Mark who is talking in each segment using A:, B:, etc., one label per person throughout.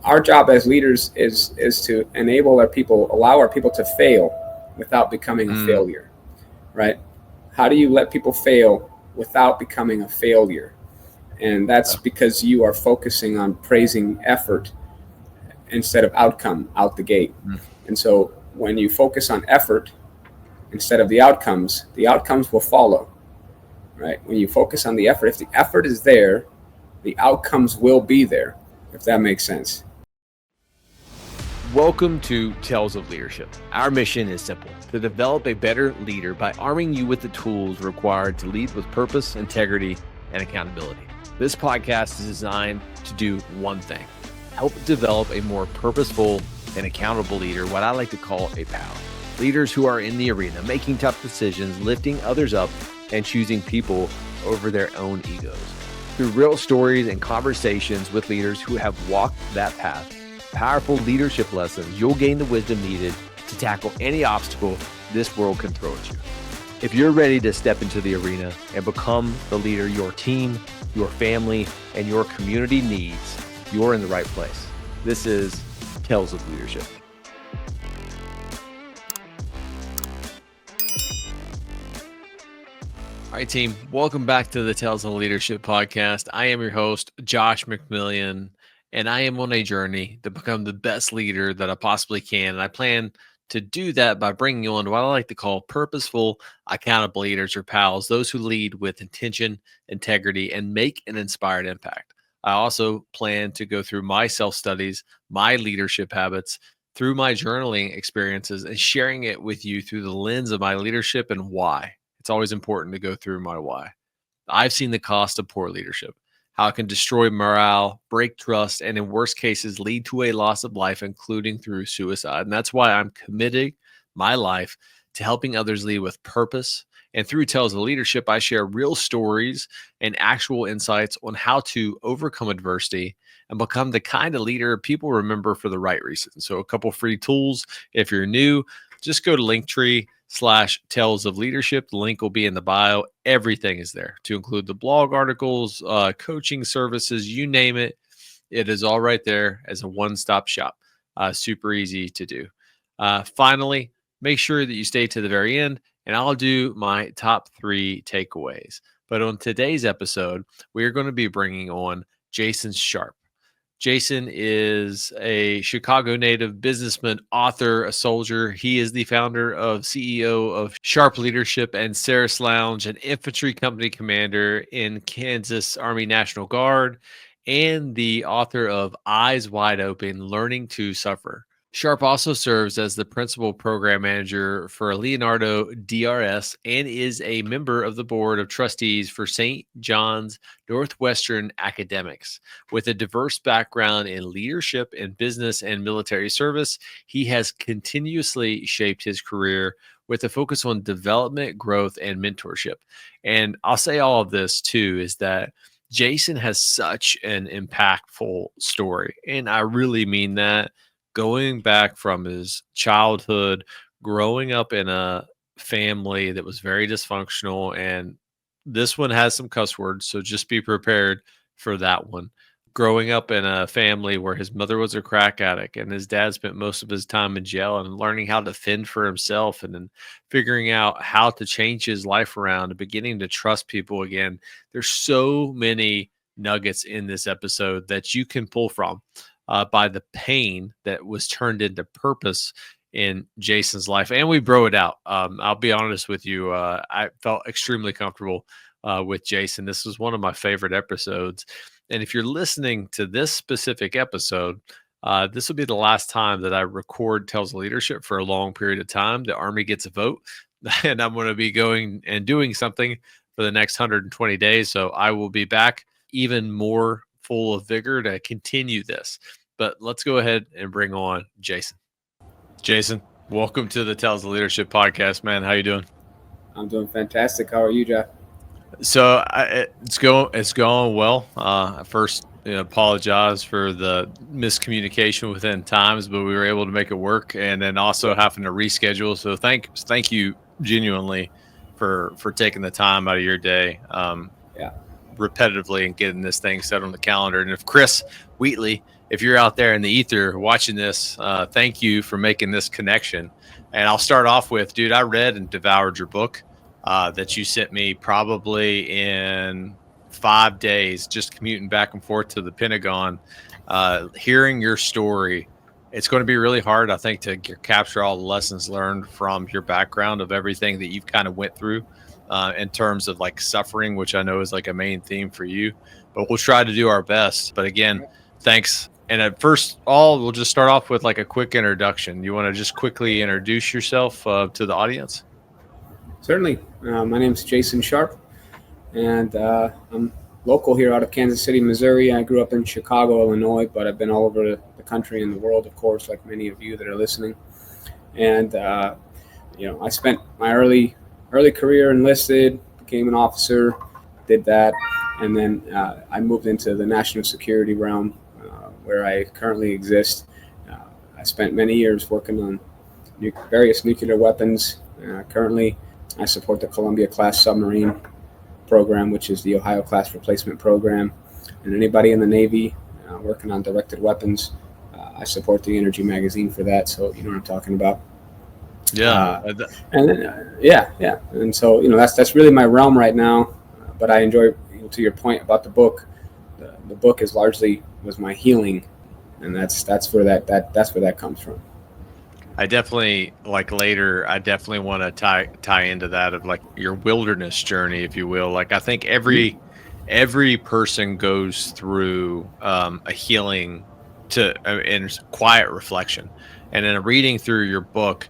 A: our job as leaders is to allow our people to fail without becoming a failure, right? How do you let people fail without becoming a failure? And that's because you are focusing on praising effort instead of outcome out the gate. And so when you focus on effort instead of the outcomes will follow, right? When you focus on the effort, if the effort is there, the outcomes will be there, if that makes sense.
B: Welcome to Tales of Leadership. Our mission is simple: to develop a better leader by arming you with the tools required to lead with purpose, integrity, and accountability. This podcast is designed to do one thing: help develop a more purposeful and accountable leader, what I like to call a pal. Leaders who are in the arena, making tough decisions, lifting others up, and choosing people over their own egos. Through real stories and conversations with leaders who have walked that path, powerful leadership lessons, you'll gain the wisdom needed to tackle any obstacle this world can throw at you. If you're ready to step into the arena and become the leader your team, your family, and your community needs, you're in the right place. This is Tales of Leadership. All right, team, welcome back to the Tales of Leadership podcast. I am your host, Josh McMillian, and I am on a journey to become the best leader that I possibly can. And I plan to do that by bringing on what I like to call purposeful, accountable leaders, or pals, those who lead with intention, integrity, and make an inspired impact. I also plan to go through my self-studies, my leadership habits, through my journaling experiences, and sharing it with you through the lens of my leadership and why. It's always important to go through my why. I've seen the cost of poor leadership, how it can destroy morale, break trust, and in worst cases, lead to a loss of life, including through suicide. And that's why I'm committing my life to helping others lead with purpose. And through Tales of Leadership, I share real stories and actual insights on how to overcome adversity and become the kind of leader people remember for the right reasons. So a couple free tools. If you're new, just go to Linktree/Tales of Leadership. The link will be in the bio. Everything is there, to include the blog articles, coaching services, you name it. It is all right there as a one-stop shop. Super easy to do. Finally, make sure that you stay to the very end, and I'll do my top 3 takeaways. But on today's episode, we are going to be bringing on Jason Sharp. Jason is a Chicago native businessman, author, a soldier. He is the founder of CEO of Sharp Leadership and Sherris Lounge, an infantry company commander in Kansas Army National Guard, and the author of Eyes Wide Open, Learning to Suffer. Sharp also serves as the principal program manager for Leonardo DRS and is a member of the board of trustees for St. John's Northwestern Academics. With a diverse background in leadership in business and military service, he has continuously shaped his career with a focus on development, growth, and mentorship. And I'll say all of this too, is that Jason has such an impactful story. And I really mean that. Going back from his childhood, growing up in a family that was very dysfunctional, and this one has some cuss words, so just be prepared for that one. Growing up in a family where his mother was a crack addict and his dad spent most of his time in jail, and learning how to fend for himself, and then figuring out how to change his life around and beginning to trust people again. There's so many nuggets in this episode that you can pull from. By the pain that was turned into purpose in Jason's life. And we bro it out. I'll be honest with you. I felt extremely comfortable with Jason. This was one of my favorite episodes. And if you're listening to this specific episode, this will be the last time that I record Tales of Leadership for a long period of time. The Army gets a vote, and I'm going to be going and doing something for the next 120 days. So I will be back even more full of vigor to continue this. But let's go ahead and bring on Jason. Jason, welcome to the Tales of Leadership podcast, man. How you doing?
A: I'm doing fantastic. How are you, Jeff?
B: So it's going well. I first apologize for the miscommunication within times, but we were able to make it work, and then also having to reschedule. So thank you genuinely for taking the time out of your day. Repetitively and getting this thing set on the calendar. And if Chris Wheatley if you're out there in the ether watching this, thank you for making this connection. And I'll start off with, dude, I read and devoured your book that you sent me probably in 5 days, just commuting back and forth to the Pentagon. Hearing your story, it's going to be really hard, I think, to capture all the lessons learned from your background of everything that you've kind of went through in terms of like suffering, which I know is like a main theme for you. But we'll try to do our best. But again, thanks. And at first all, we'll just start off with like a quick introduction. You want to just quickly introduce yourself to the audience?
A: Certainly. My name is Jason Sharp, and I'm local here out of Kansas City, Missouri. I grew up in Chicago, Illinois, but I've been all over the country and the world, of course, like many of you that are listening. And, I spent my early career enlisted, became an officer, did that. And then I moved into the national security realm where I currently exist. I spent many years working on various nuclear weapons. Currently, I support the Columbia-class submarine program, which is the Ohio-class replacement program. And anybody in the Navy working on directed weapons, I support the energy magazine for that. So you know what I'm talking about.
B: Yeah.
A: And then, yeah. And so, that's really my realm right now. But I enjoy, to your point about the book, the book was my healing. And that's where that comes from.
B: I definitely want to tie into that of like your wilderness journey, if you will. Like I think every person goes through a healing and quiet reflection. And in reading through your book,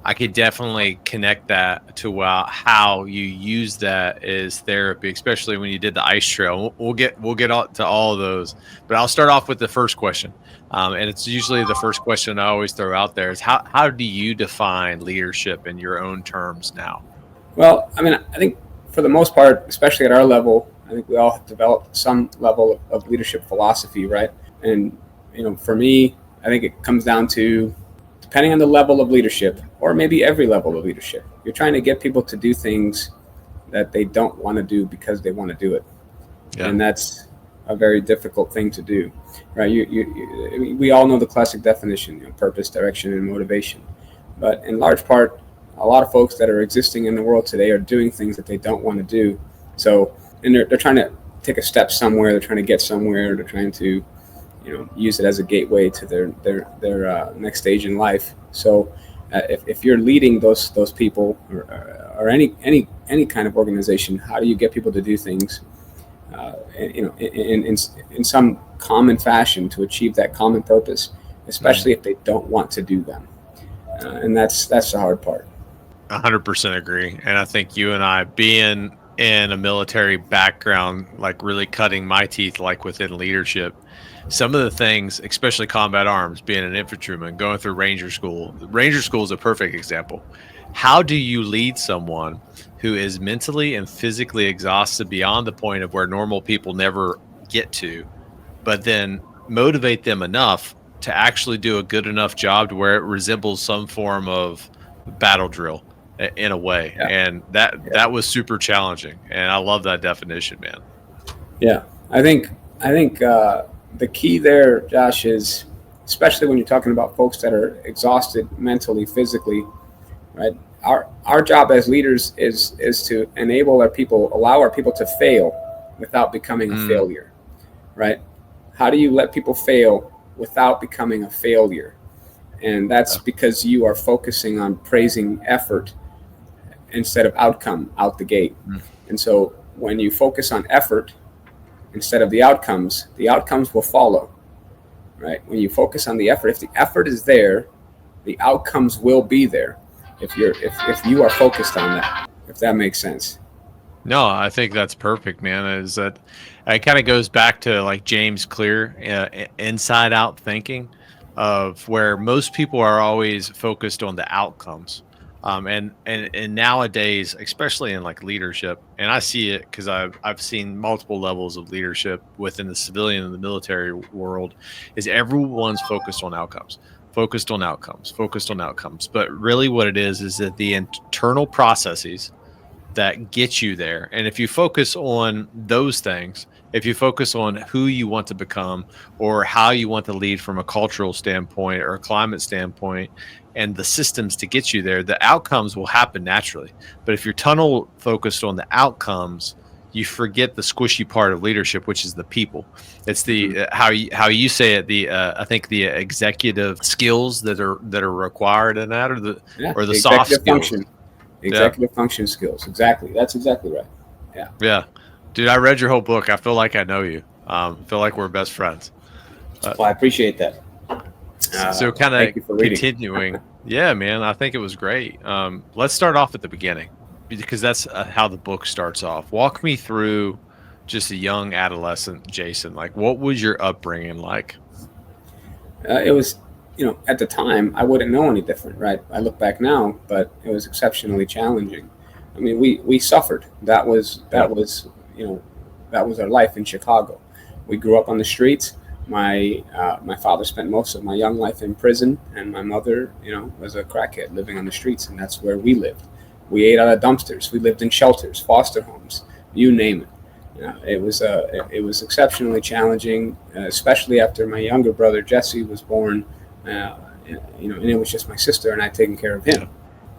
B: I could definitely connect that to how you use that as therapy, especially when you did the ice trail. We'll get to all of those, but I'll start off with the first question. And it's usually the first question I always throw out there is how do you define leadership in your own terms now?
A: Well, I think for the most part, especially at our level, I think we all have developed some level of leadership philosophy, right? And, for me, I think it comes down to, depending on the level of leadership, or maybe every level of leadership, you're trying to get people to do things that they don't want to do because they want to do it. Yeah. And that's a very difficult thing to do, right? We all know the classic definition, purpose, direction, and motivation. But in large part, a lot of folks that are existing in the world today are doing things that they don't want to do. So, and they're trying to take a step somewhere, they're trying to get somewhere, they're trying to use it as a gateway to their next stage in life. So if you're leading those people or any kind of organization, how do you get people to do things in some common fashion to achieve that common purpose, especially if they don't want to do them? And that's the hard part.
B: 100% agree. And I think you and I, being in a military background, like really cutting my teeth, like within leadership, some of the things, especially combat arms, being an infantryman, going through Ranger School. Ranger School is a perfect example. How do you lead someone who is mentally and physically exhausted beyond the point of where normal people never get to, but then motivate them enough to actually do a good enough job to where it resembles some form of battle drill in a way? Yeah. And that was super challenging. And I love that definition, man.
A: Yeah, I think the key there, Josh, is especially when you're talking about folks that are exhausted mentally, physically, right? Our job as leaders is to allow our people to fail without becoming a failure, right? How do you let people fail without becoming a failure? And that's because you are focusing on praising effort instead of outcome out the gate. And so when you focus on effort instead of the outcomes will follow, right? When you focus on the effort, if the effort is there, the outcomes will be there. If you are focused on that, if that makes sense.
B: No, I think that's perfect, man. Is that it kind of goes back to like James Clear, inside out thinking, of where most people are always focused on the outcomes. And nowadays, especially in like leadership, and I see it because I've seen multiple levels of leadership within the civilian and the military world, is everyone's focused on outcomes. But really what it is that the internal processes that get you there. And if you focus on those things if you focus on who you want to become or how you want to lead from a cultural standpoint or a climate standpoint and the systems to get you there, the outcomes will happen naturally. But if you're tunnel focused on the outcomes, you forget the squishy part of leadership, which is the people. It's the how you say it. The I think the executive skills that are required in that, or the soft skills.
A: Function. Executive function skills. Exactly. That's exactly right. Yeah.
B: Yeah. Dude, I read your whole book. I feel like I know you. I feel like we're best friends.
A: Well, I appreciate that.
B: So kind of continuing. Yeah, man, I think it was great. Let's start off at the beginning because that's how the book starts off. Walk me through just a young adolescent Jason. Like, what was your upbringing like?
A: It was, at the time, I wouldn't know any different, right? I look back now, but it was exceptionally challenging. I mean, we suffered. That was our life in Chicago. We grew up on the streets. My father spent most of my young life in prison, and my mother, was a crackhead living on the streets, and that's where we lived. We ate out of dumpsters. We lived in shelters, foster homes, you name it. It was exceptionally challenging, especially after my younger brother Jesse was born. And it was just my sister and I taking care of him.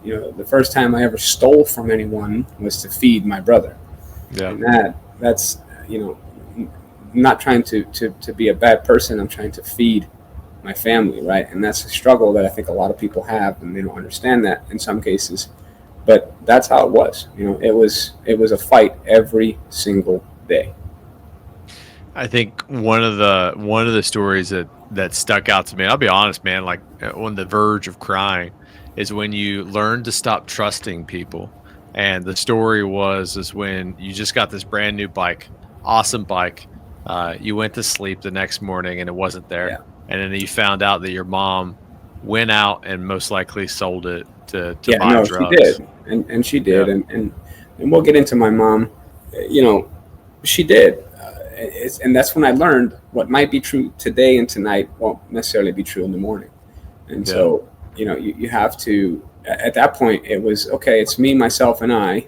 A: The first time I ever stole from anyone was to feed my brother. Yeah. And that's I'm not trying to be a bad person. I'm trying to feed my family, right? And that's a struggle that I think a lot of people have, and they don't understand that in some cases. But that's how it was. It was a fight every single day.
B: I think one of the stories that stuck out to me, I'll be honest, man, like on the verge of crying, is when you learn to stop trusting people. And the story is when you just got this brand new bike, awesome bike. You went to sleep the next morning and it wasn't there. Yeah. And then you found out that your mom went out and most likely sold it to buy drugs.
A: She did. And she did. Yeah. And we'll get into my mom. She did. And that's when I learned what might be true today and tonight won't necessarily be true in the morning. And so, you have to, at that point, it was, okay, it's me, myself, and I.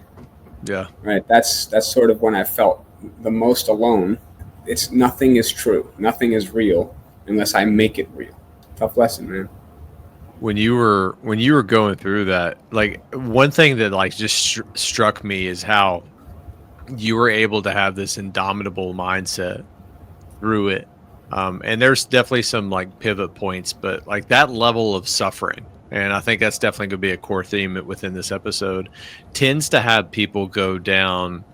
A: Yeah. Right. That's sort of when I felt the most alone. It's nothing is true. Nothing is real unless I make it real. Tough lesson, man.
B: When you were going through that, like one thing that like just struck me is how you were able to have this indomitable mindset through it. And there's definitely some like pivot points, but like that level of suffering, and I think that's definitely going to be a core theme within this episode, tends to have people go down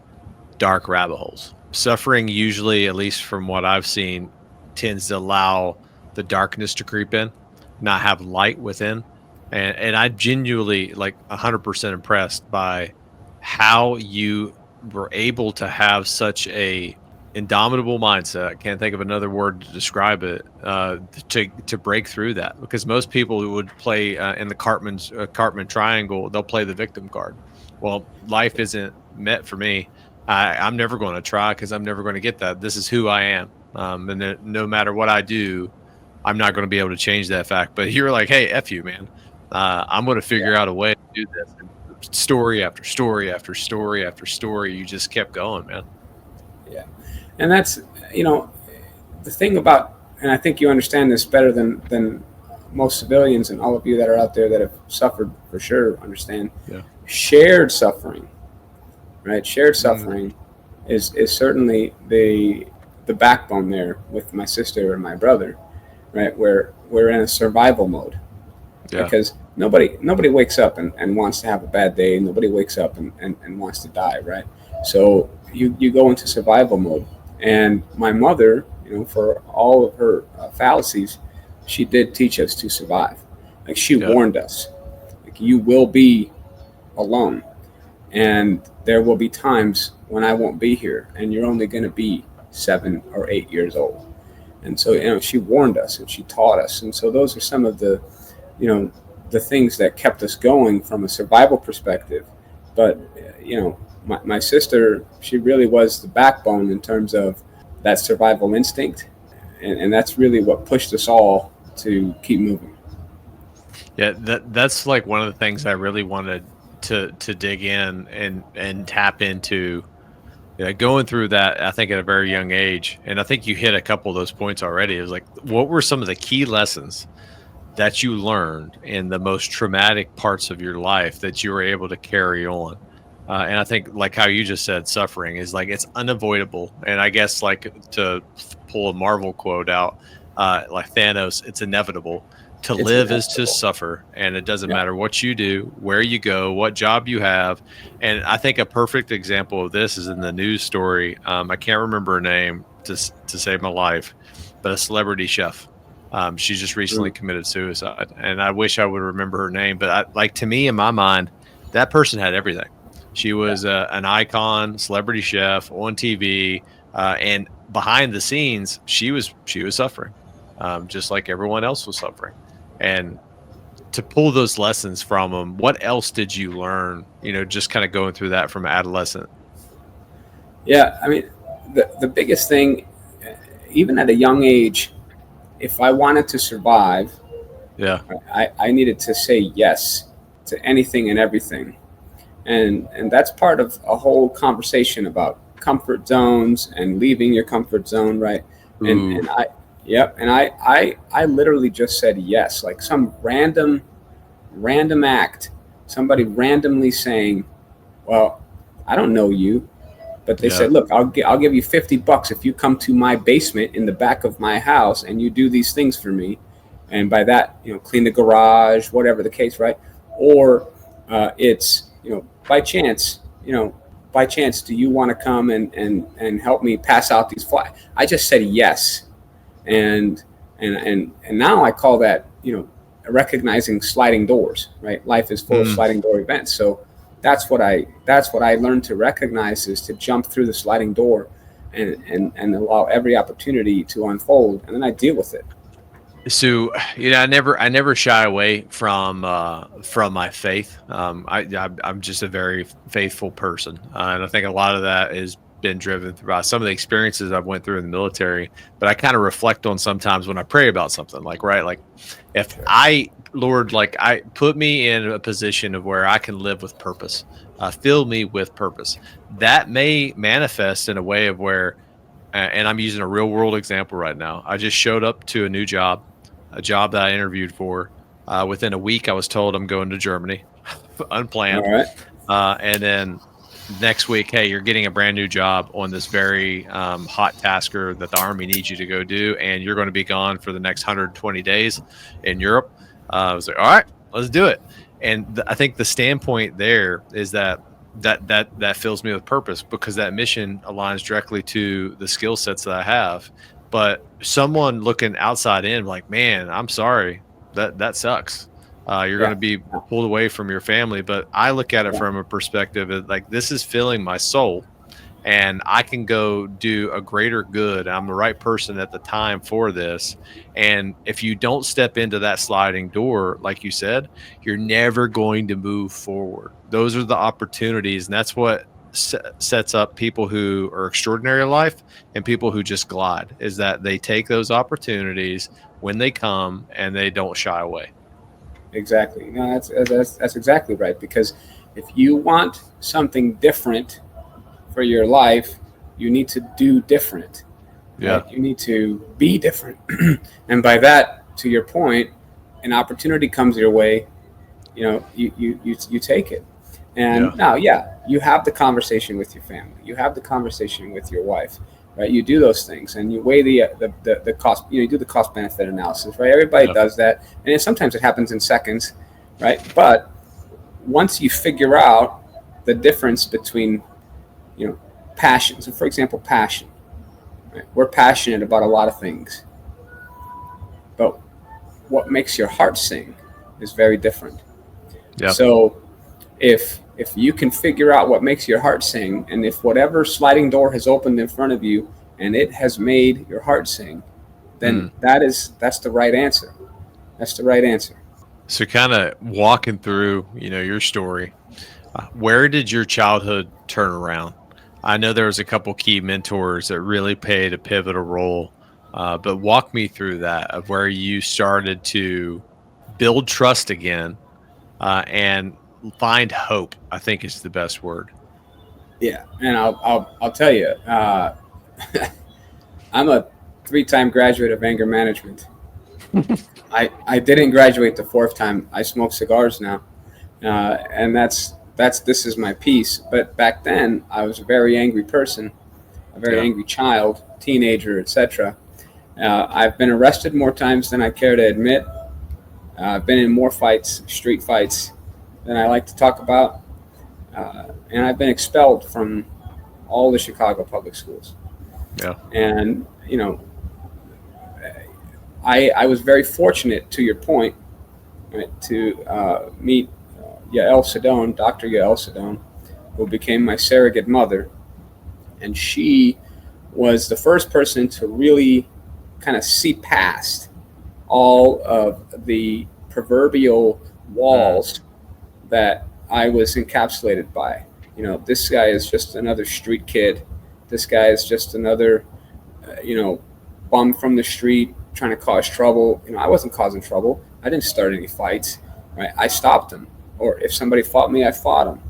B: dark rabbit holes. Suffering usually, at least from what I've seen, tends to allow the darkness to creep in, not have light within. And I'm genuinely like 100% impressed by how you were able to have such a indomitable mindset. I can't think of another word to describe it, to break through that, because most people who would play in the Cartman triangle, they'll play the victim card. Well, life isn't meant for me. I'm never going to try because I'm never going to get that. This is who I am. And no matter what I do, I'm not going to be able to change that fact. But you're like, hey, F you, man. I'm going to figure out a way to do this. And story after story after story after story, you just kept going, man.
A: Yeah. And that's, the thing about, and I think you understand this better than most civilians, and all of you that are out there that have suffered for sure understand. Yeah. Shared suffering. Right, shared suffering is certainly the backbone there with my sister and my brother, right? Where we're in a survival mode, because nobody wakes up and wants to have a bad day. Nobody wakes up and wants to die, right? So you go into survival mode. And my mother, for all of her fallacies, she did teach us to survive. Like she warned us, like you will be alone. And there will be times when I won't be here, and you're only going to be 7 or 8 years old. And so, she warned us and she taught us. And so those are some of the, the things that kept us going from a survival perspective. But, my sister, she really was the backbone in terms of that survival instinct. And that's really what pushed us all to keep moving.
B: Yeah, that's like one of the things I really wanted to dig in and tap into Yeah, going through that, I think at a very young age, and I think you hit a couple of those points already. It was like, what were some of the key lessons that you learned in the most traumatic parts of your life that you were able to carry on? And I think, like how you just said, suffering is like it's unavoidable. And I guess, like to pull a Marvel quote out, like Thanos, it's inevitable. To
A: It's
B: live is to
A: inevitable.
B: suffer, and it doesn't
A: Yeah.
B: matter what you do, where you go, what job you have. And I think a perfect example of this is in the news story. I can't remember her name to save my life, but a celebrity chef. She just recently
A: Mm.
B: committed suicide, and I wish I would remember her name. But like to me, in my mind, that person had everything. She
A: Yeah.
B: was an icon, celebrity chef on TV, and behind the scenes, she was suffering, just like everyone else was suffering. And to pull those lessons from them, what else did you learn? Just kind of going through that from adolescent.
A: Yeah. I mean, the biggest thing, even at a young age, if I wanted to survive,
B: Yeah.
A: I needed to say yes to anything and everything. And that's part of a whole conversation about comfort zones and leaving your comfort zone, right? And
B: Ooh.
A: and I yep, and I literally just said yes, like some random act, somebody randomly saying, well, I don't know you, but they
B: Yeah.
A: said, look, I'll give you $50 if you come to my basement in the back of my house and you do these things for me. And by that, clean the garage, whatever the case, right? Or it's, by chance, do you want to come and help me pass out these flyers? I just said yes. And now I call that, recognizing sliding doors, right? Life is full of
B: Mm.
A: sliding door events. So that's what I learned to recognize, is to jump through the sliding door and allow every opportunity to unfold, and then I deal with it.
B: So, I never shy away from my faith. I'm just a very faithful person, and I think a lot of that has been driven by some of the experiences I've went through in the military. But I kind of reflect on sometimes when I pray about something, like, right, like if
A: Sure.
B: Lord, like I put me in a position of where I can live with purpose, fill me with purpose. That may manifest in a way of where, and I'm using a real world example right now. I just showed up to a job that I interviewed for. Within a week, I was told I'm going to Germany,
A: All
B: unplanned.
A: right.
B: And then next week, hey, you're getting a brand new job on this very hot tasker that the Army needs you to go do, and you're going to be gone for the next 120 days in Europe. I was like, all right, let's do it. And I think the standpoint there is that fills me with purpose, because that mission aligns directly to the skill sets that I have. But someone looking outside in, like, man, I'm sorry, that sucks. You're going to
A: Yeah.
B: be
A: Yeah.
B: pulled away from your family. But I look at it
A: Yeah.
B: from a perspective of like, this is filling my soul, and I can go do a greater good. I'm the right person at the time for this. And if you don't step into that sliding door, like you said, you're never going to move forward. Those are the opportunities. And that's what sets up people who are extraordinary in life and people who just glide, is that they take those opportunities when they come and they don't shy away.
A: Exactly. No, that's exactly right. Because if you want something different for your life, you need to do different,
B: Yeah.
A: right? You need to be different. And by that, to your point, an opportunity comes your way, you take it.
B: Yeah.
A: And now, yeah, you have the conversation with your family, you have the conversation with your wife, right? You do those things, and you weigh the cost. You do the cost benefit analysis, right? Everybody
B: Yeah.
A: does that, and sometimes it happens in seconds, right? But once you figure out the difference between, passion. So, for example, passion. Right? We're passionate about a lot of things, but what makes your heart sing is very different.
B: Yeah.
A: So if you can figure out what makes your heart sing, and if whatever sliding door has opened in front of you and it has made your heart sing, then
B: Mm.
A: that's the right answer. That's the right answer.
B: So kind of walking through, your story, where did your childhood turn around? I know there was a couple key mentors that really played a pivotal role, but walk me through that of where you started to build trust again, and find hope, I think is the best word.
A: Yeah, and I'll tell you, I'm a 3-time graduate of anger management. I didn't graduate the 4th time. I smoke cigars now, and this is my piece. But back then, I was a very angry person, a very angry child, teenager, etc. I've been arrested more times than I care to admit. I've been in more fights, street fights, than I like to talk about, and I've been expelled from all the Chicago public schools.
B: Yeah.
A: And I was very fortunate, to your point, right, to meet Yael Sedone, Dr. Yael Sedone, who became my surrogate mother. And she was the first person to really kind of see past all of the proverbial walls that I was encapsulated by. This guy is just another street kid. This guy is just another, bum from the street trying to cause trouble. I wasn't causing trouble. I didn't start any fights, right? I stopped them. Or if somebody fought me, I fought them.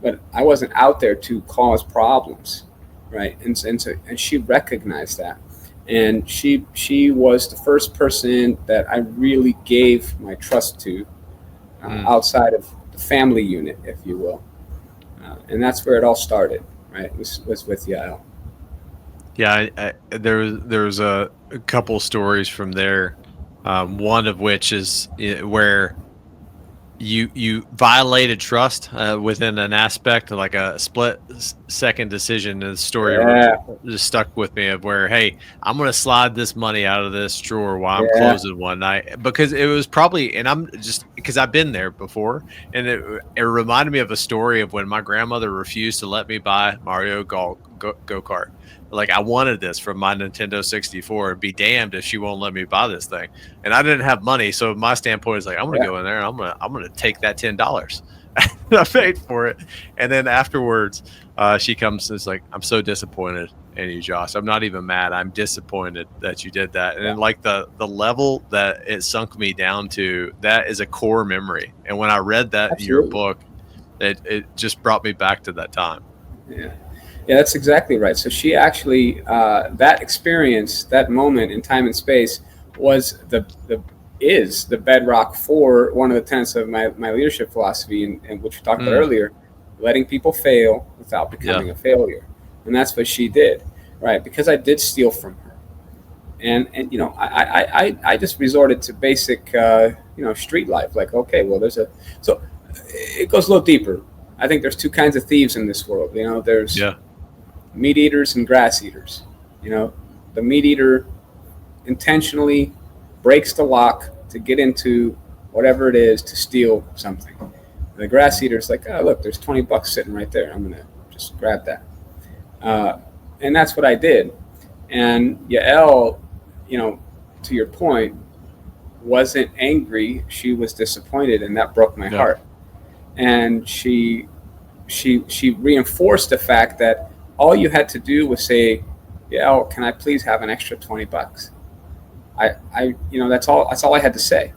A: But I wasn't out there to cause problems, right? And she recognized that. And she was the first person that I really gave my trust to outside of the family unit, if you will. And that's where it all started, right? Was with Yael.
B: Yeah, there was a couple stories from there. One of which is where you violated trust within an aspect, like a split-second decision. And the story just stuck with me of where, hey, I'm going to slide this money out of this drawer while I'm closing one night, because it was probably, and I'm just because I've been there before, and it reminded me of a story of when my grandmother refused to let me buy Mario go-kart. Like, I wanted this from my Nintendo 64, and be damned if she won't let me buy this thing. And I didn't have money, so my standpoint is like, I'm gonna go in there and I'm gonna take that $10. I paid for it, and then afterwards, she comes and is like, I'm so disappointed in you, Josh. I'm not even mad. I'm disappointed that you did that. And then, like, the level that it sunk me down to, that is a core memory. And when I read that in your book, it just brought me back to that time.
A: Yeah, that's exactly right. So she actually, that experience, that moment in time and space, was the bedrock for one of the tenets of my leadership philosophy, and which we talked about earlier, letting people fail without becoming a failure. And that's what she did, right? Because I did steal from her, and I just resorted to basic street life. Like, okay, well, so it goes a little deeper. I think there's 2 kinds of thieves in this world. There's meat eaters and grass eaters. The meat eater intentionally breaks the lock to get into whatever it is to steal something. The grass eater is like, oh, look, there's $20 sitting right there. I'm going to just grab that. And that's what I did. And Yael, to your point, wasn't angry. She was disappointed, and that broke my heart. And she reinforced the fact that all you had to do was say, Yael, can I please have an extra $20? That's all I had to say.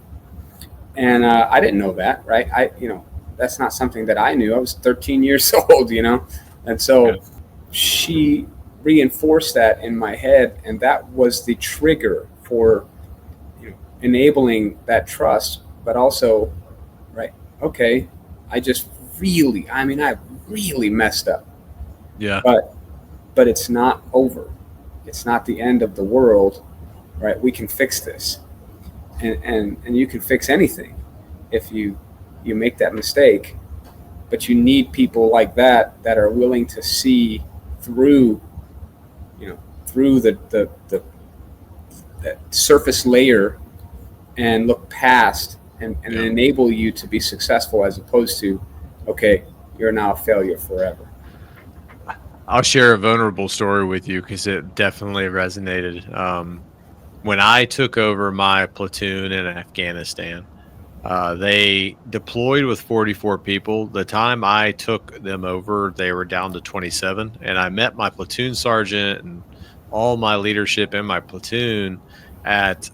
A: And I didn't know that, right? That's not something that I knew. I was 13 years old, and so she reinforced that in my head, and that was the trigger for enabling that trust. But also, right? Okay, I really messed up.
B: Yeah.
A: But it's not over. It's not the end of the world, right? We can fix this, and you can fix anything if you make that mistake. But you need people like that are willing to see through, through the surface layer and look past and enable you to be successful, as opposed to, okay, you're now a failure forever.
B: I'll share a vulnerable story with you because it definitely resonated. When I took over my platoon in Afghanistan, they deployed with 44 people. The time I took them over, they were down to 27. And I met my platoon sergeant and all my leadership in my platoon at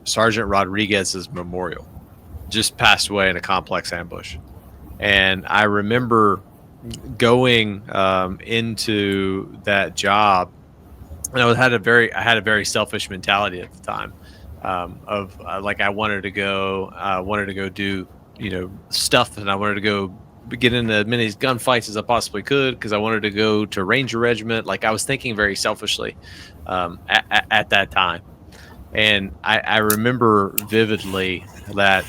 B: Sergeant Rodriguez's memorial. Just passed away in a complex ambush. And I remember going into that job, and I had a very selfish mentality at the time, of like I wanted to go do stuff, and I wanted to go get into as many gunfights as I possibly could because I wanted to go to Ranger Regiment. Like I was thinking very selfishly at that time. And I remember vividly that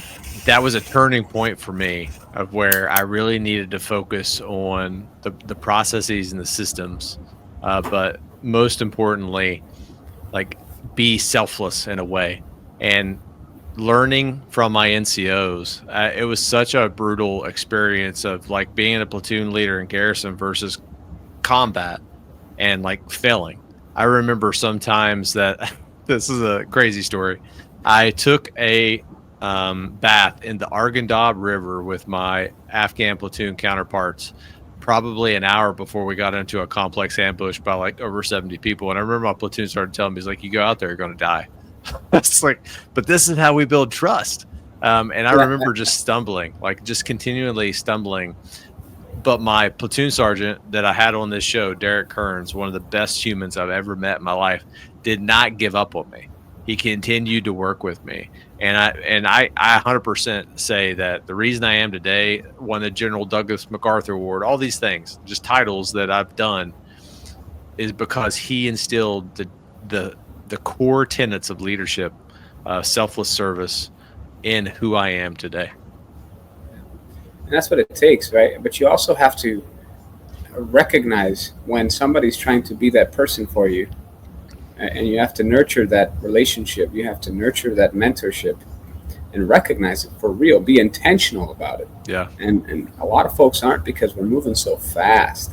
B: was a turning point for me of where I really needed to focus on the processes and the systems, but most importantly, like be selfless in a way. And learning from my NCOs, it was such a brutal experience of like being a platoon leader in garrison versus combat and like failing. I remember sometimes that this is a crazy story. I took a bath in the Arghandab River with my Afghan platoon counterparts probably an hour before we got into a complex ambush by like over 70 people. And I remember my platoon started telling me, he's like, you go out there, you're going to die. It's like, but this is how we build trust. And I remember just stumbling, like just continually stumbling. But my platoon sergeant that I had on this show, Derek Kearns, one of the best humans I've ever met in my life, did not give up on me. He continued to work with me. And I 100% say that the reason I am today, won the General Douglas MacArthur Award, all these things, just titles that I've done, is because he instilled the core tenets of leadership, selfless service, in who I am today.
A: And that's what it takes, right? But you also have to recognize when somebody's trying to be that person for you, and you have to nurture that relationship. You have to nurture that mentorship and recognize it for real. Be intentional about it.
B: Yeah.
A: And a lot of folks aren't, because we're moving so fast,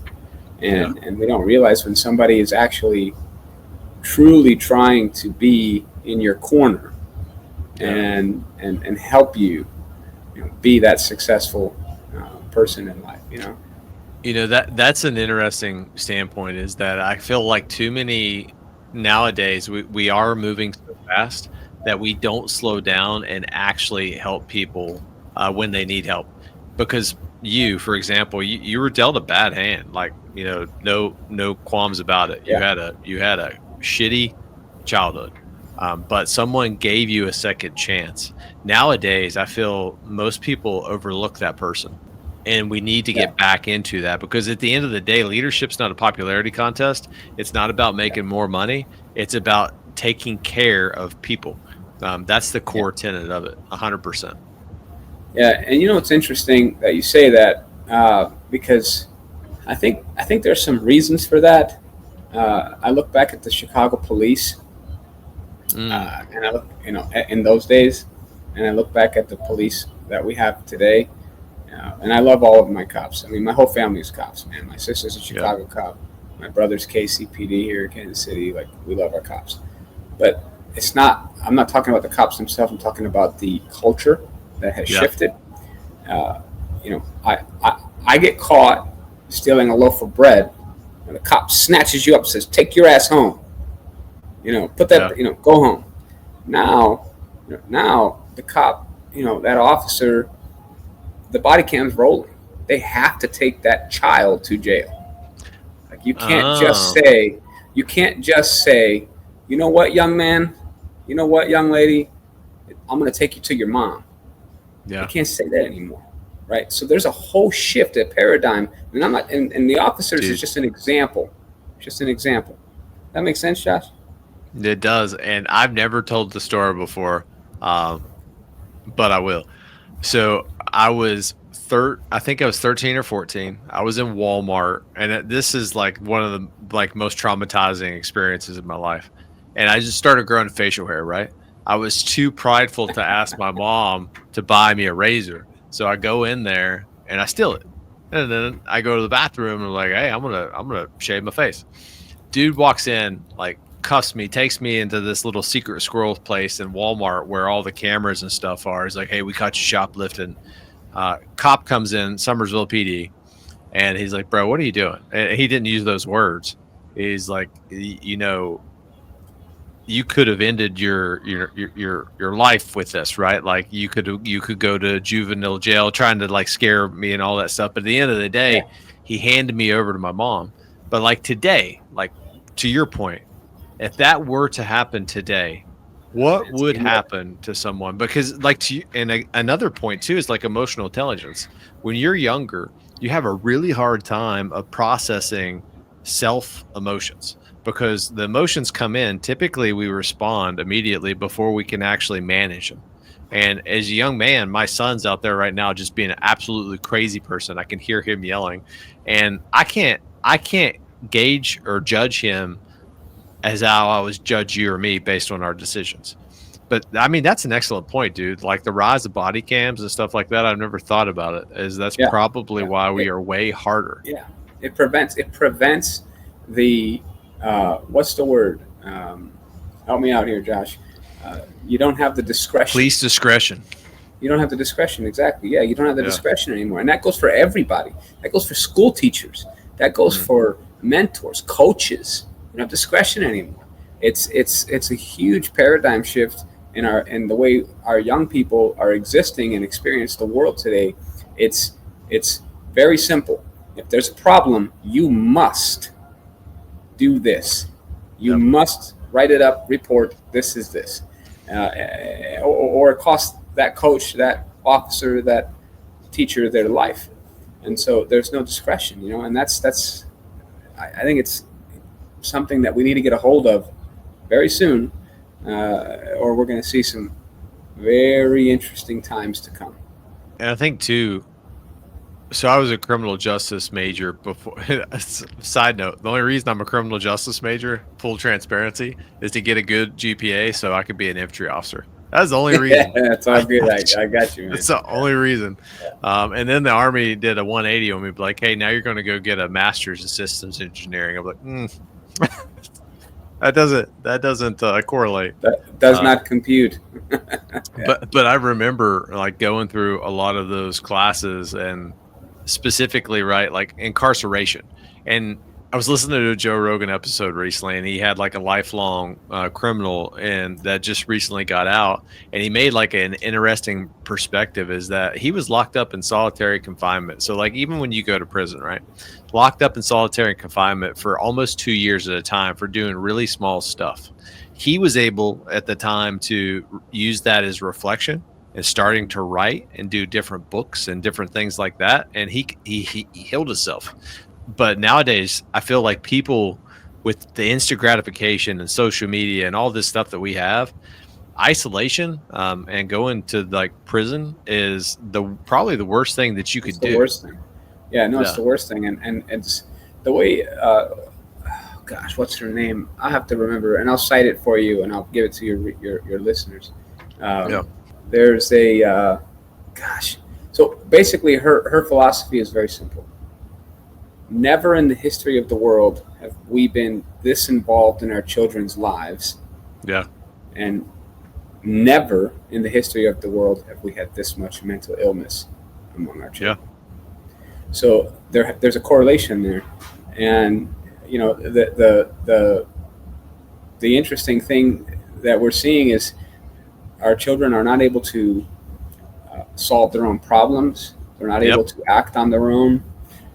A: and we don't realize when somebody is actually truly trying to be in your corner and help you, be that successful person in life.
B: That's an interesting standpoint, is that I feel like too many nowadays we are moving so fast that we don't slow down and actually help people when they need help. Because you, for example, you were dealt a bad hand, like no qualms about it. You had a shitty childhood, but someone gave you a second chance. Nowadays I feel most people overlook that person, and we need to get back into that, because at the end of the day, leadership's not a popularity contest. It's not about making more money. It's about taking care of people. That's the core tenet of it, 100%.
A: Yeah, and it's interesting that you say that, because I think there's some reasons for that. I look back at the Chicago police, and I look, in those days, and I look back at the police that we have today. And I love all of my cops. I mean, my whole family is cops, man. My sister's a Chicago cop. My brother's KCPD here in Kansas City. Like, we love our cops. But I'm not talking about the cops themselves. I'm talking about the culture that has shifted. I get caught stealing a loaf of bread, and the cop snatches you up and says, take your ass home. Put that, go home. Now the cop, that officer, the body cam's rolling. They have to take that child to jail. Like, you can't just say, you know what, young man, you know what, young lady, I'm going to take you to your mom. Yeah. You can't say that anymore, right? So there's a whole shift, a paradigm, and I'm not. And the officers is just an example, That makes sense, Josh?
B: It does, and I've never told the story before, but I will. So I think I was 13 or 14. I was in Walmart, and this is like one of the most traumatizing experiences of my life. And I just started growing facial hair, right? I was too prideful to ask my mom to buy me a razor. So I go in there and I steal it. And then I go to the bathroom and I'm like, hey, I'm gonna shave my face. Dude walks in, like, cuffs me, takes me into this little secret squirrel place in Walmart where all the cameras and stuff are. He's like, hey, we caught you shoplifting. Cop comes in, Summersville PD, and he's like, bro, what are you doing? And he didn't use those words. He's like, you could have ended your life with this, right? Like you could go to juvenile jail trying to like scare me and all that stuff. But at the end of the day, he handed me over to my mom. But like today, like to your point, if that were to happen today, what would happen to someone? Because like another point too is like emotional intelligence. When you're younger, you have a really hard time of processing self emotions, because the emotions come in. Typically, we respond immediately before we can actually manage them. And as a young man, my son's out there right now just being an absolutely crazy person. I can hear him yelling, and I can't gauge or judge him as how I was judge you or me based on our decisions. But I mean, that's an excellent point, dude. Like the rise of body cams and stuff like that, I've never thought about it. That's probably why we are way harder.
A: Yeah, it prevents the what's the word? Help me out here, Josh. You don't have the discretion.
B: Police discretion.
A: You don't have the discretion, exactly. Yeah, you don't have the discretion anymore, and that goes for everybody. That goes for school teachers. That goes for mentors, coaches. You don't have discretion anymore. It's a huge paradigm shift in the way our young people are existing and experience the world today. It's very simple. If there's a problem, you must do this. You must write it up, report, this is this. Or it costs that coach, that officer, that teacher their life. And so there's no discretion, and that's I think it's something that we need to get a hold of very soon, or we're going to see some very interesting times to come.
B: And I think too, so I was a criminal justice major before. Side note, the only reason I'm a criminal justice major, full transparency, is to get a good GPA so I could be an infantry officer. That's the only reason.
A: That's all good. I got you, man.
B: That's the only reason. And then the Army did a 180 on me, like, hey, now you're going to go get a master's in systems engineering. I'm like, that doesn't correlate.
A: That does not compute.
B: But I remember like going through a lot of those classes, and specifically, right, like incarceration. And I was listening to a Joe Rogan episode recently, and he had like a lifelong criminal, and that just recently got out. And he made like an interesting perspective, is that he was locked up in solitary confinement. So like even when you go to prison, right, locked up in solitary confinement for almost 2 years at a time for doing really small stuff. He was able at the time to use that as reflection and starting to write and do different books and different things like that. And he healed himself. But nowadays, I feel like people with the instant gratification and social media and all this stuff that we have, isolation and going to like prison is probably the worst thing that you could do.
A: The worst thing. Yeah, no, it's the worst thing. And it's the way, gosh, what's her name? I'll have to remember, and I'll cite it for you, and I'll give it to your listeners. There's a, so basically her philosophy is very simple. Never in the history of the world have we been this involved in our children's lives.
B: Yeah.
A: And never in the history of the world have we had this much mental illness among our children. Yeah. So there's a correlation there. And the interesting thing that we're seeing is our children are not able to solve their own problems. They're not able to act on their own.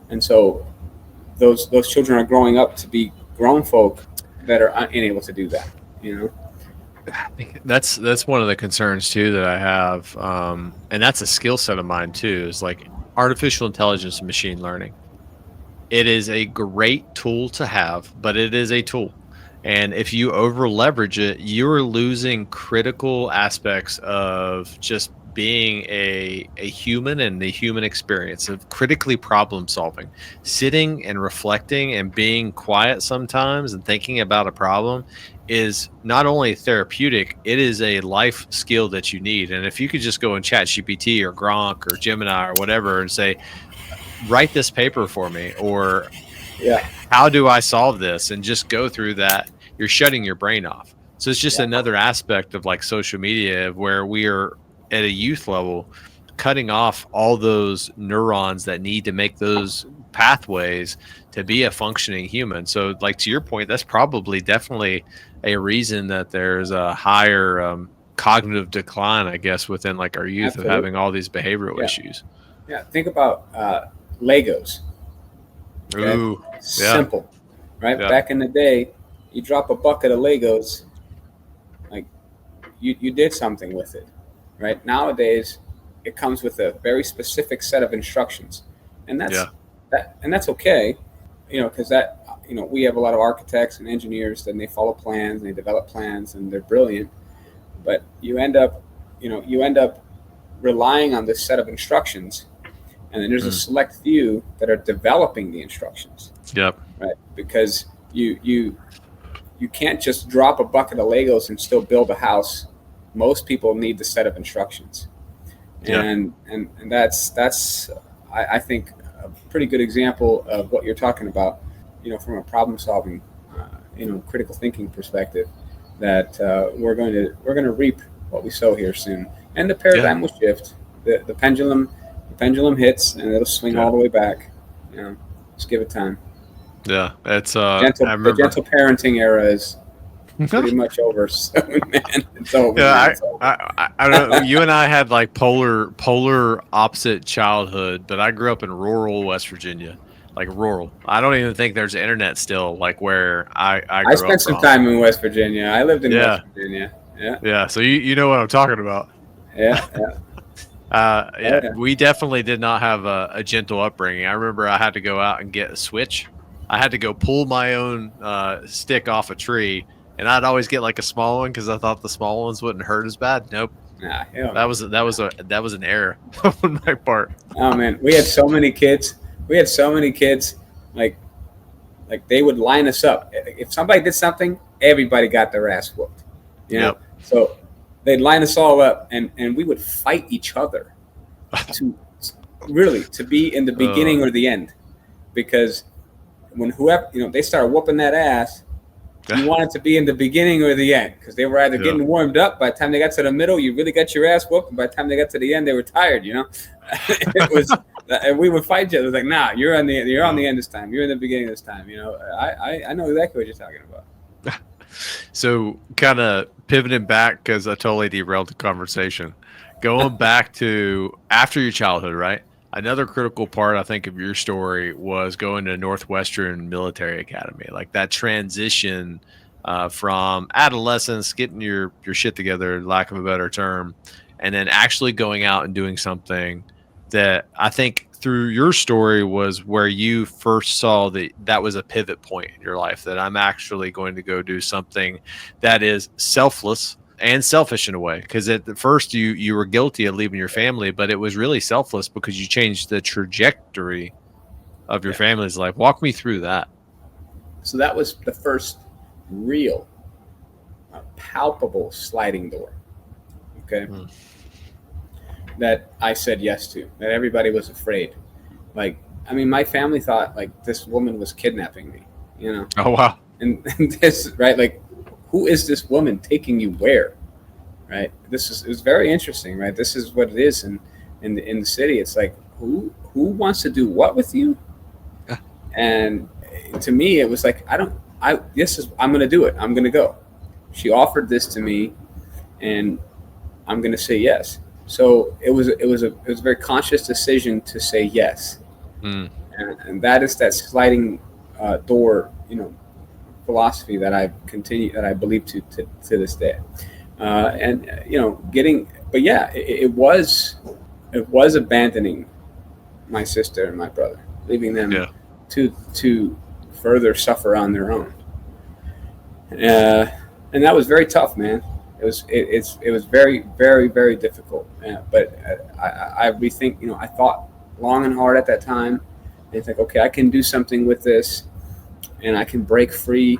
A: And so those children are growing up to be grown folk that are unable to do that,
B: I think that's one of the concerns too that I have, and that's a skill set of mine too, is like artificial intelligence and machine learning. It is a great tool to have, but it is a tool. And if you over leverage it, you're losing critical aspects of just being a human and the human experience of critically problem solving, sitting and reflecting and being quiet sometimes and thinking about a problem is not only therapeutic, it is a life skill that you need. And if you could just go and chat GPT or Gronk or Gemini or whatever and say, write this paper for me, or how do I solve this? And just go through that, you're shutting your brain off. So it's just another aspect of like social media where we are at a youth level cutting off all those neurons that need to make those pathways to be a functioning human. So like to your point, that's probably definitely a reason that there's a higher cognitive decline, I guess, within like our youth of having all these behavioral issues.
A: Yeah. Think about Legos. Okay?
B: Ooh, yeah.
A: Simple, right?
B: Yeah.
A: Back in the day, you drop a bucket of Legos, like you did something with it, right? Nowadays, it comes with a very specific set of instructions, and that's okay, because we have a lot of architects and engineers, and they follow plans and they develop plans and they're brilliant, but you end up relying on this set of instructions, and then there's a select few that are developing the instructions.
B: Yep.
A: Right, because you can't just drop a bucket of Legos and still build a house. Most people need the set of instructions, and that's I think a pretty good example of what you're talking about. From a problem solving, critical thinking perspective, that we're going to reap what we sow here soon, and the paradigm will shift. The pendulum hits, and it'll swing all the way back. Just give it time.
B: Yeah, it's
A: the gentle parenting era is pretty much over. So, man, it's over.
B: Yeah, I don't know. You and I had like polar opposite childhood, but I grew up in rural West Virginia, like rural. I don't even think there's internet still, like where I grew
A: I spent some time in West Virginia. I lived in West Virginia. Yeah.
B: Yeah. So you know what I'm talking about.
A: Yeah.
B: We definitely did not have a gentle upbringing. I remember I had to go out and get a switch. I had to go pull my own stick off a tree, and I'd always get like a small one because I thought the small ones wouldn't hurt as bad. Nope.
A: Nah,
B: that was an error on my part.
A: Oh man, we had so many kids. Like they would line us up. If somebody did something, everybody got their ass whooped.
B: Yep.
A: So they'd line us all up, and we would fight each other to be in the beginning or the end, because when whoever they started whooping that ass, you wanted to be in the beginning or the end, because they were either getting warmed up. By the time they got to the middle, you really got your ass whooped, and by the time they got to the end, they were tired. It was, and we would fight each other. It was like, nah, you're on the end this time. You're in the beginning this time. I know exactly what you're talking about.
B: So, kind of pivoting back, because I totally derailed the conversation. Going back to after your childhood, right? Another critical part, I think, of your story was going to Northwestern Military Academy, like that transition from adolescence, getting your shit together, lack of a better term, and then actually going out and doing something that I think through your story was where you first saw that was a pivot point in your life, that I'm actually going to go do something that is selfless and selfish in a way, because at the first you were guilty of leaving your family, but it was really selfless because you changed the trajectory of your family's life. Walk me through that.
A: So that was the first real palpable sliding door, that I said yes to, that everybody was afraid. My family thought like this woman was kidnapping me,
B: Oh wow.
A: and this, right, like, who is this woman taking you where? Right. It was very interesting, right? This is what it is in the city. It's like, who wants to do what with you? And to me, it was like, I'm going to do it. I'm going to go. She offered this to me, and I'm going to say yes. So it was a very conscious decision to say yes. And that is that sliding door, philosophy that I believe to this day, it was abandoning my sister and my brother, leaving them to further suffer on their own, and that was very tough, man. It was very, very, very difficult, but I rethink. I thought long and hard at that time, and think, okay, I can do something with this. And I can break free,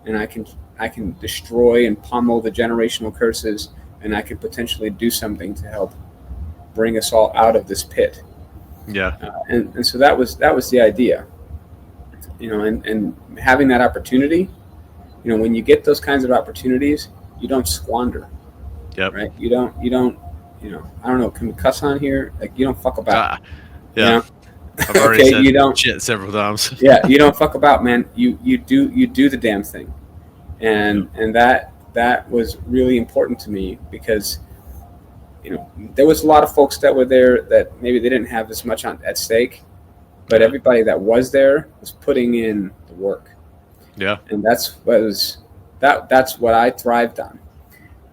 A: and I can destroy and pummel the generational curses, and I can potentially do something to help bring us all out of this pit.
B: Yeah.
A: And so that was the idea, and having that opportunity, when you get those kinds of opportunities, you don't squander.
B: Yep.
A: Right. You don't. I don't know. Can we cuss on here? Like, you don't fuck about.
B: Yeah. I've already said shit several times.
A: Yeah, you don't fuck about, man. You do the damn thing, and that was really important to me, because there was a lot of folks that were there that maybe they didn't have as much at stake, but everybody that was there was putting in the work.
B: Yeah.
A: And that's what I thrived on.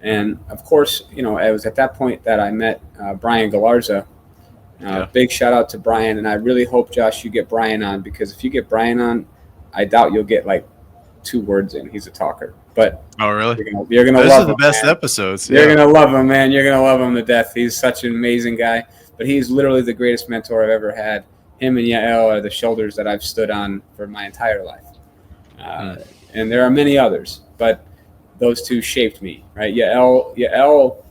A: And of course, it was at that point that I met Brian Galarza. Big shout out to Brian. And I really hope, Josh, you get Brian on, because if you get Brian on, I doubt you'll get like 2 words in. He's a talker. But
B: oh, really?
A: You're gonna
B: Those
A: love
B: are the
A: him,
B: best
A: man.
B: episodes.
A: You're gonna love him, man. You're gonna love him to death. He's such an amazing guy. But he's literally the greatest mentor I've ever had. Him and Yael are the shoulders that I've stood on for my entire life. And there are many others, but those 2 shaped me, right? Yael,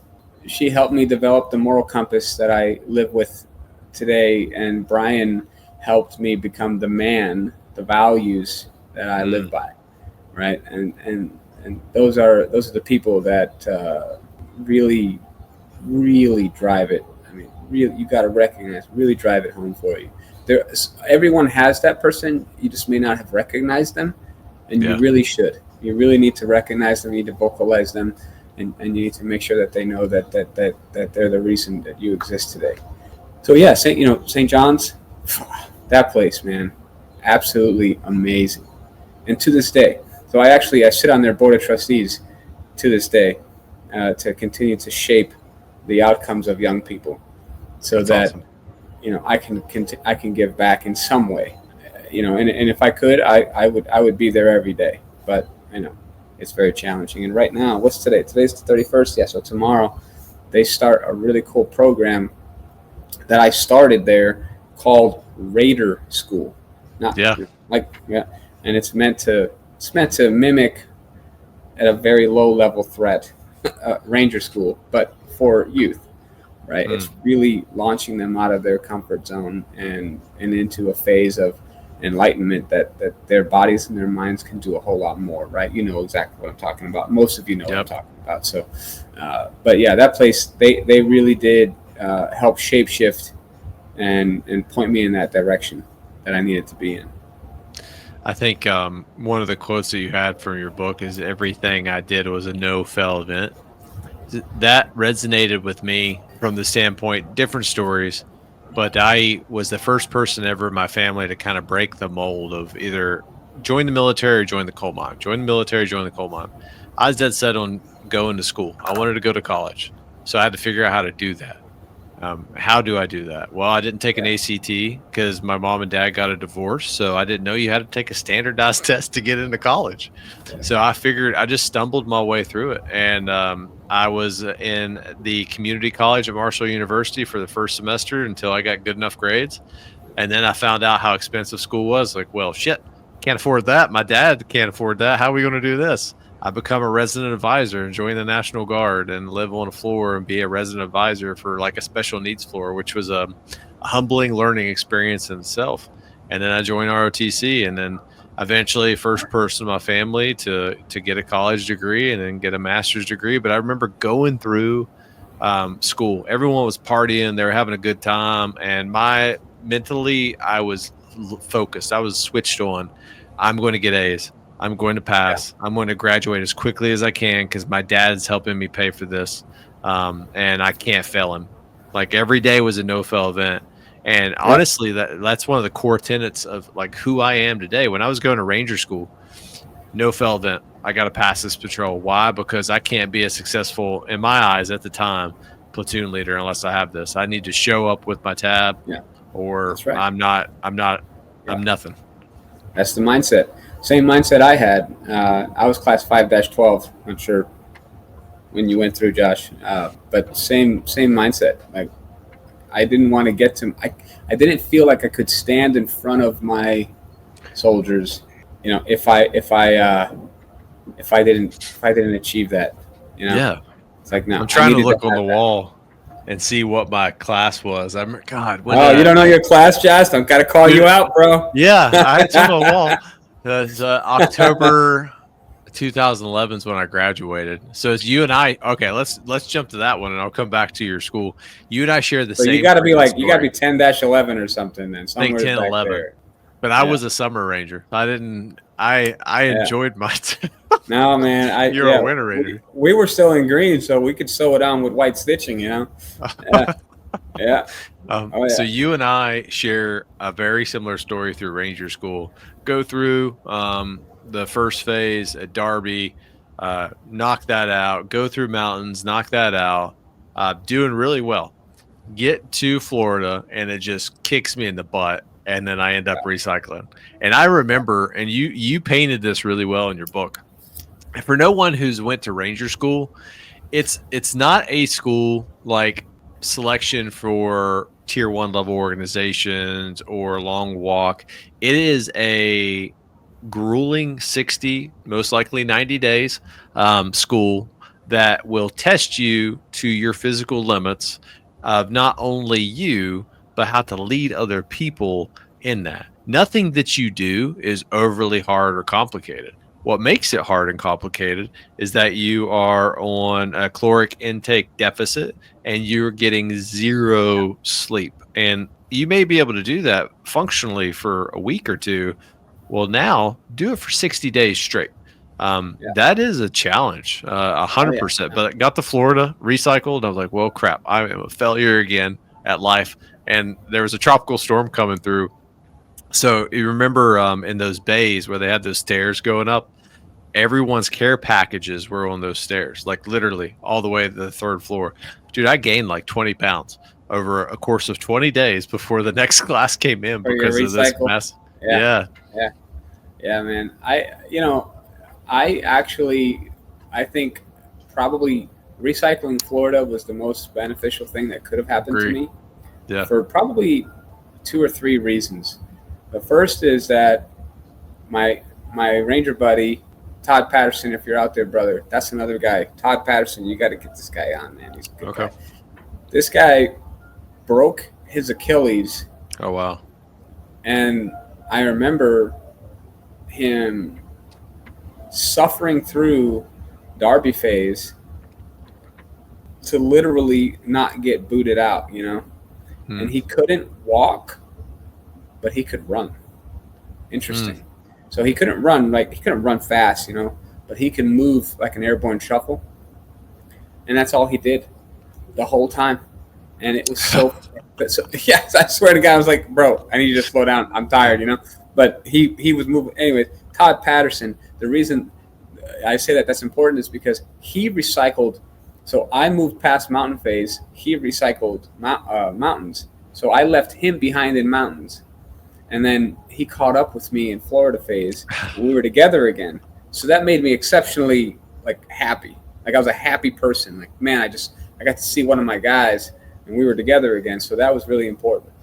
A: she helped me develop the moral compass that I live with today, and Brian helped me become the man, the values that I live by, right? And those are the people that really, really drive it. I mean, really, you got to recognize, really drive it home for you. Everyone has that person. You just may not have recognized them, and you really should. You really need to recognize them. You need to vocalize them, and you need to make sure that they know that they're the reason that you exist today. So yeah, St. John's, that place, man, absolutely amazing. And to this day, so I sit on their board of trustees to this day to continue to shape the outcomes of young people, so that's awesome. I can give back in some way, and if I could, I would be there every day. But it's very challenging. And right now, what's today? Today's the 31st. Yeah, so tomorrow they start a really cool program that I started there called Raider School. And it's meant to mimic at a very low level threat Ranger School, but for youth, right? It's really launching them out of their comfort zone and into a phase of enlightenment that their bodies and their minds can do a whole lot more, right? You know exactly what I'm talking about. Most of you know what I'm talking about. So, but yeah, that place, they really did help shapeshift and point me in that direction that I needed to be in.
B: I think one of the quotes that you had from your book is, everything I did was a no-fail event. That resonated with me from the standpoint, different stories, but I was the first person ever in my family to kind of break the mold of either join the military or join the coal mine. Join the military, join the coal mine. I was dead set on going to school. I wanted to go to college. So I had to figure out how to do that. How do I do that? Well, I didn't take an ACT because my mom and dad got a divorce. So I didn't know you had to take a standardized test to get into college. So I figured I just stumbled my way through it. And I was in the community college at Marshall University for the first semester until I got good enough grades. And then I found out how expensive school was. Like, well, shit, can't afford that. My dad can't afford that. How are we going to do this? I become a resident advisor and join the National Guard and live on a floor and be a resident advisor for like a special needs floor, which was a humbling learning experience in itself. And then I joined ROTC, and then eventually first person in my family to get a college degree and then get a master's degree. But I remember going through school, everyone was partying, they were having a good time. And mentally, I was focused. I was switched on. I'm going to get A's. I'm going to pass. I'm going to graduate as quickly as I can because my dad's helping me pay for this. And I can't fail him. Like, every day was a no-fail event. And honestly, that's one of the core tenets of like who I am today. When I was going to Ranger School, no-fail event. I got to pass this patrol. Why? Because I can't be a successful, in my eyes at the time, platoon leader unless I have this. I need to show up with my tab, or I'm nothing.
A: That's the mindset. Same mindset I had. I was class 5-12. I'm sure when you went through, Josh, but same mindset. Like, I didn't want to get to. I didn't feel like I could stand in front of my soldiers, if I didn't achieve that.
B: Yeah.
A: It's like, no.
B: I'm trying to look on the wall and see what my class was. God.
A: You don't know your class, Josh? I've got to call you out, bro.
B: Yeah, it's on the wall. It's October 2011 is when I graduated. So it's you and I. Okay, let's jump to that one, and I'll come back to your school. You and I share the same.
A: You got to be 10-11 or something then.
B: I think 10, 11. There. But I was a summer ranger. I didn't. I enjoyed my.
A: No, man.
B: You're a winter ranger.
A: We were still in green, so we could sew it on with white stitching. Yeah. Oh
B: So
A: yeah.
B: you and I share a very similar story through Ranger School. Go through the first phase at Darby, knock that out. Go through mountains, knock that out. Doing really well. Get to Florida, and it just kicks me in the butt, and then I end up recycling. And I remember, and you painted this really well in your book. For no one who's went to Ranger School, it's not a school like selection for tier 1 level organizations or long walk. It is a grueling 60, most likely 90 days school that will test you to your physical limits of not only you, but how to lead other people in that. Nothing that you do is overly hard or complicated. What makes it hard and complicated is that you are on a caloric intake deficit and you're getting zero sleep. And you may be able to do that functionally for a week or two. Well, now do it for 60 days straight.
A: Yeah.
B: That is a challenge, 100%. But I got to Florida, recycled. I was like, well, crap, I am a failure again at life. And there was a tropical storm coming through. So you remember in those bays where they had those stairs going up, everyone's care packages were on those stairs, like literally all the way to the third floor. Dude, I gained like 20 pounds over a course of 20 days before the next class came in because of this mess. Yeah.
A: Yeah, man. I think probably recycling Florida was the most beneficial thing that could have happened to me.
B: Yeah.
A: For probably 2 or 3 reasons. The first is that my Ranger buddy, Todd Patterson, if you're out there, brother, that's another guy. Todd Patterson, you got to get this guy on, man. He's a good guy. This guy broke his Achilles.
B: Oh, wow.
A: And I remember him suffering through Darby phase to literally not get booted out, you know? And he couldn't walk, but he could run. Interesting. So he couldn't run fast, you know, but he can move like an airborne shuffle. And that's all he did the whole time. And it was so yes, I swear to God, I was like, bro, I need you to slow down. I'm tired, you know. But he was moving. Anyways, Todd Patterson, the reason I say that's important is because he recycled. So I moved past mountain phase. He recycled mountains. So I left him behind in mountains. And then he caught up with me in Florida phase. And we were together again. So that made me exceptionally happy. Like I was a happy person. Like, man, I got to see one of my guys and we were together again. So that was really important.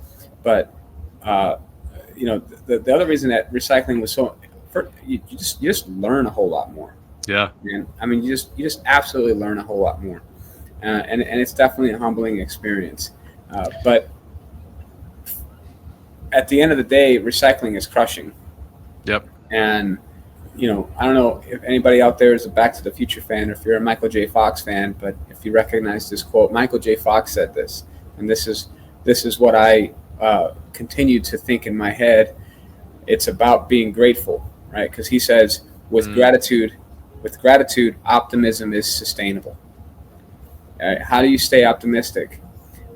A: But, the other reason that recycling was so, you just learn a whole lot more.
B: Yeah.
A: Man. I mean, you just absolutely learn a whole lot more. And it's definitely a humbling experience. But at the end of the day, recycling is crushing.
B: Yep.
A: And, I don't know if anybody out there is a Back to the Future fan or if you're a Michael J. Fox fan, but if you recognize this quote, Michael J. Fox said this, and this is what I continue to think in my head. It's about being grateful, right? Because he says, with gratitude, optimism is sustainable. How do you stay optimistic?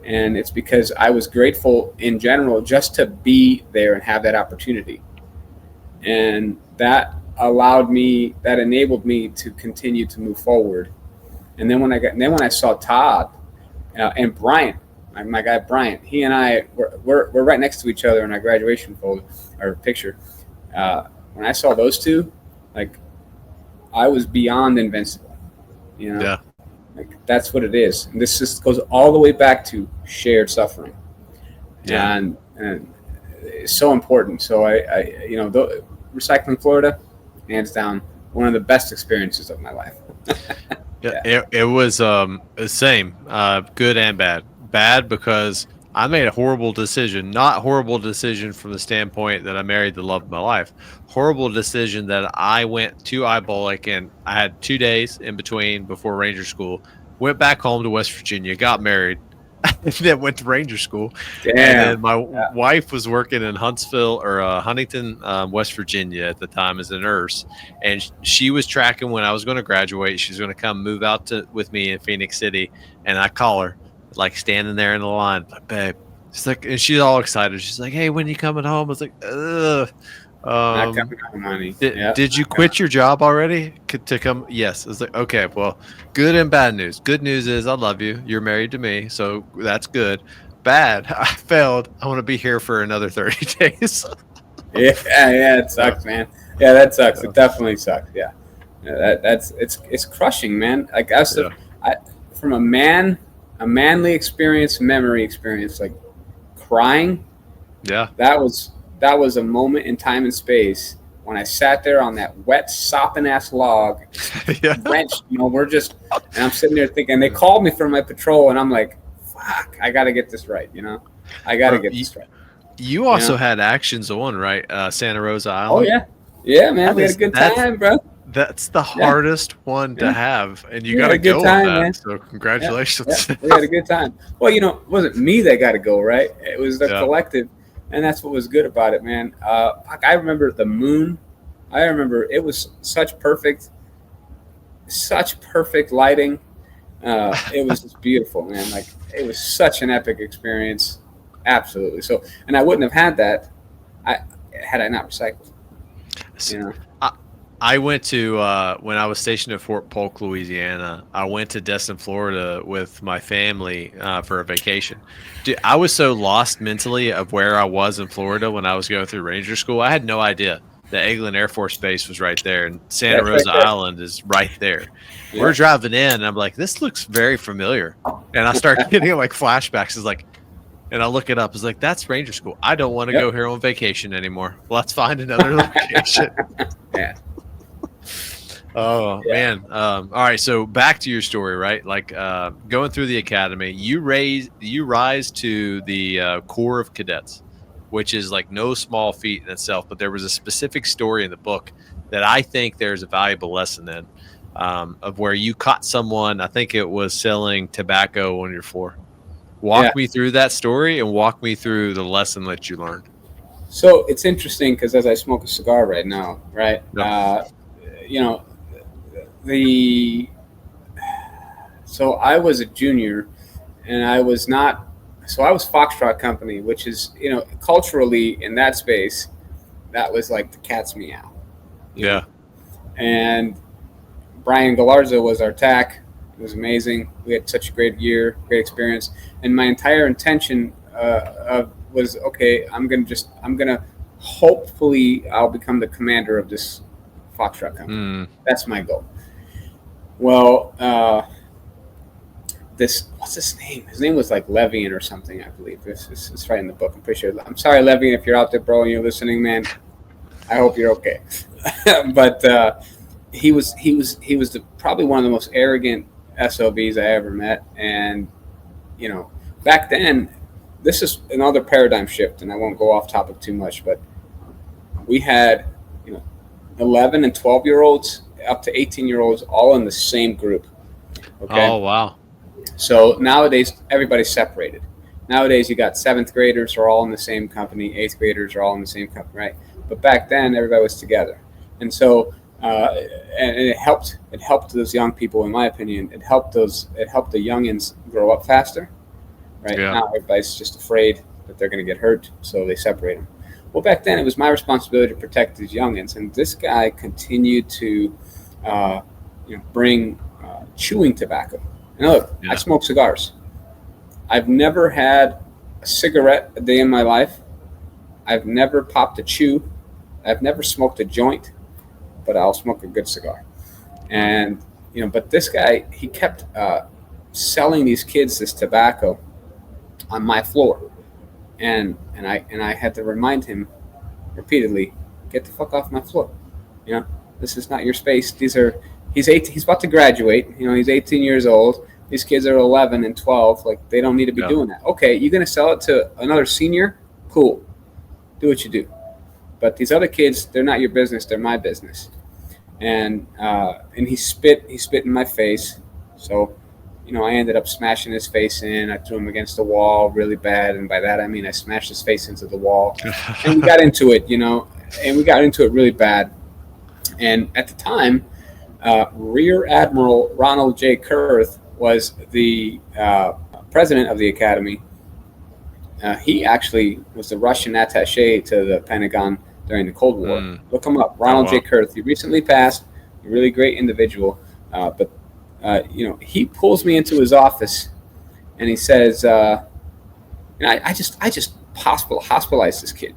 A: And it's because I was grateful in general just to be there and have that opportunity. And that enabled me to continue to move forward. And then when I saw Todd and Bryant, my guy Bryant, he and I we're right next to each other in our graduation photo or picture. When I saw those two, I was beyond invincible.
B: Yeah.
A: That's what it is. And this just goes all the way back to shared suffering.
B: Yeah.
A: And it's so important. So recycling Florida, hands down, one of the best experiences of my life.
B: It was the same, good and bad. Bad because I made a horrible decision, not horrible decision from the standpoint that I married the love of my life. Horrible decision that I went to Eyebolic and I had 2 days in between before Ranger School, went back home to West Virginia, got married, and then went to Ranger School.
A: Damn.
B: And then my wife was working in Huntington, West Virginia at the time as a nurse. And she was tracking when I was going to graduate. She was going to come move out with me in Phoenix City. And I call her, standing there in the line, babe, She's like, and she's all excited. She's like, "Hey, when you coming home?" I was like, "Ugh."
A: Not coming home, honey.
B: Did you quit your job already to come? Yes. I was like, okay, well, good and bad news. Good news is I love you. You're married to me, so that's good. Bad, I failed. I want to be here for another 30 days.
A: Yeah, it sucks, man. Yeah, that sucks. It definitely sucks. Yeah, it's crushing, man. Like from a manly experience, memory experience, like crying.
B: Yeah,
A: that was a moment in time and space when I sat there on that wet, sopping ass log, drenched. We're just, and I'm sitting there thinking. They called me for my patrol, and I'm like, "Fuck, I got to get this right." I got to get this right.
B: You also had actions on, right? Santa Rosa Island.
A: Oh yeah, man. We had a good time, bro.
B: That's the hardest one to have, and you got to go
A: time,
B: on that.
A: Man.
B: So congratulations.
A: We had a good time. Well, it wasn't me that got to go, right? It was the collective, and that's what was good about it, man. I remember the moon. I remember it was such perfect lighting. It was just beautiful, man. Like it was such an epic experience. Absolutely. So, and I wouldn't have had that had I not recycled.
B: I went to when I was stationed at Fort Polk, Louisiana. I went to Destin, Florida, with my family for a vacation. Dude, I was so lost mentally of where I was in Florida when I was going through Ranger School. I had no idea that Eglin Air Force Base was right there, and Santa Rosa Island is right there. Yeah. We're driving in, and I'm like, "This looks very familiar," and I start getting like flashbacks. It's like. And I look it up. It's like, that's Ranger School. I don't want to go here on vacation anymore. Let's find another location.
A: Yeah.
B: Oh, man. All right. So back to your story, right? Like going through the academy, you rise to the Corps of Cadets, which is like no small feat in itself. But there was a specific story in the book that I think there's a valuable lesson in of where you caught someone, I think it was selling tobacco on your floor. Walk me through that story and walk me through the lesson that you learned.
A: So it's interesting because as I smoke a cigar right now, right? Yep. So I was a junior and I was Foxtrot Company, which is, culturally in that space, that was like the cat's meow.
B: Yeah.
A: And Brian Galarza was our TAC. It was amazing. We had such a great year, great experience. And my entire intention was, okay, I'm gonna hopefully I'll become the commander of this Foxtrot company. That's my goal. Well, what's his name? His name was like Levian or something, I believe. It's right in the book. I'm pretty sure. I'm sorry, Levian, if you're out there, bro, and you're listening, man. I hope you're okay. But he was probably one of the most arrogant SOBs I ever met. And, back then, this is another paradigm shift, and I won't go off topic too much, but we had, 11 and 12-year-olds up to 18-year-olds all in the same group. Okay.
B: Oh, wow.
A: So nowadays, everybody's separated. Nowadays, you got 7th graders are all in the same company, 8th graders are all in the same company, right? But back then, everybody was together. And so, and it helped those young people, in my opinion. It helped the youngins grow up faster, right? Yeah. Now everybody's just afraid that they're going to get hurt, so they separate them. Well, back then it was my responsibility to protect these youngins, and this guy continued to, bring chewing tobacco. And look, I smoke cigars. I've never had a cigarette a day in my life. I've never popped a chew. I've never smoked a joint. But I'll smoke a good cigar. And, but this guy, he kept selling these kids this tobacco on my floor. And I had to remind him repeatedly, get the fuck off my floor. This is not your space. He's about to graduate. He's 18 years old. These kids are 11 and 12. Like, they don't need to be doing that. Okay, you're going to sell it to another senior? Cool. Do what you do. But these other kids, they're not your business. They're my business. And he spit in my face. So, I ended up smashing his face in. I threw him against the wall really bad. And by that, I mean I smashed his face into the wall. And we got into it, and we got into it really bad. And at the time, Rear Admiral Ronald J. Kurth was the president of the academy. he actually was the Russian attaché to the Pentagon during the Cold War. Look him up, Ronald J. Kurth. He recently passed. A really great individual, but he pulls me into his office, and he says, I just hospitalized this kid,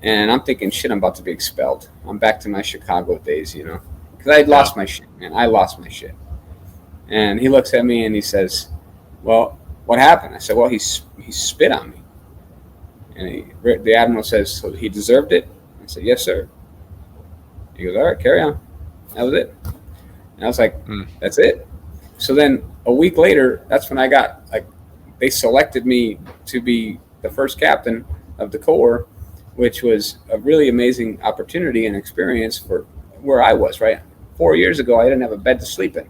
A: and I'm thinking, shit, I'm about to be expelled. I'm back to my Chicago days, because I had lost my shit, man. I lost my shit. And he looks at me and he says, well, what happened? I said, well, he spit on me. And the admiral says, so he deserved it? I said, yes, sir. He goes, all right, carry on. That was it. And I was like, that's it? So then a week later, that's when I got, they selected me to be the first captain of the Corps, which was a really amazing opportunity and experience for where I was, right? 4 years ago, I didn't have a bed to sleep in,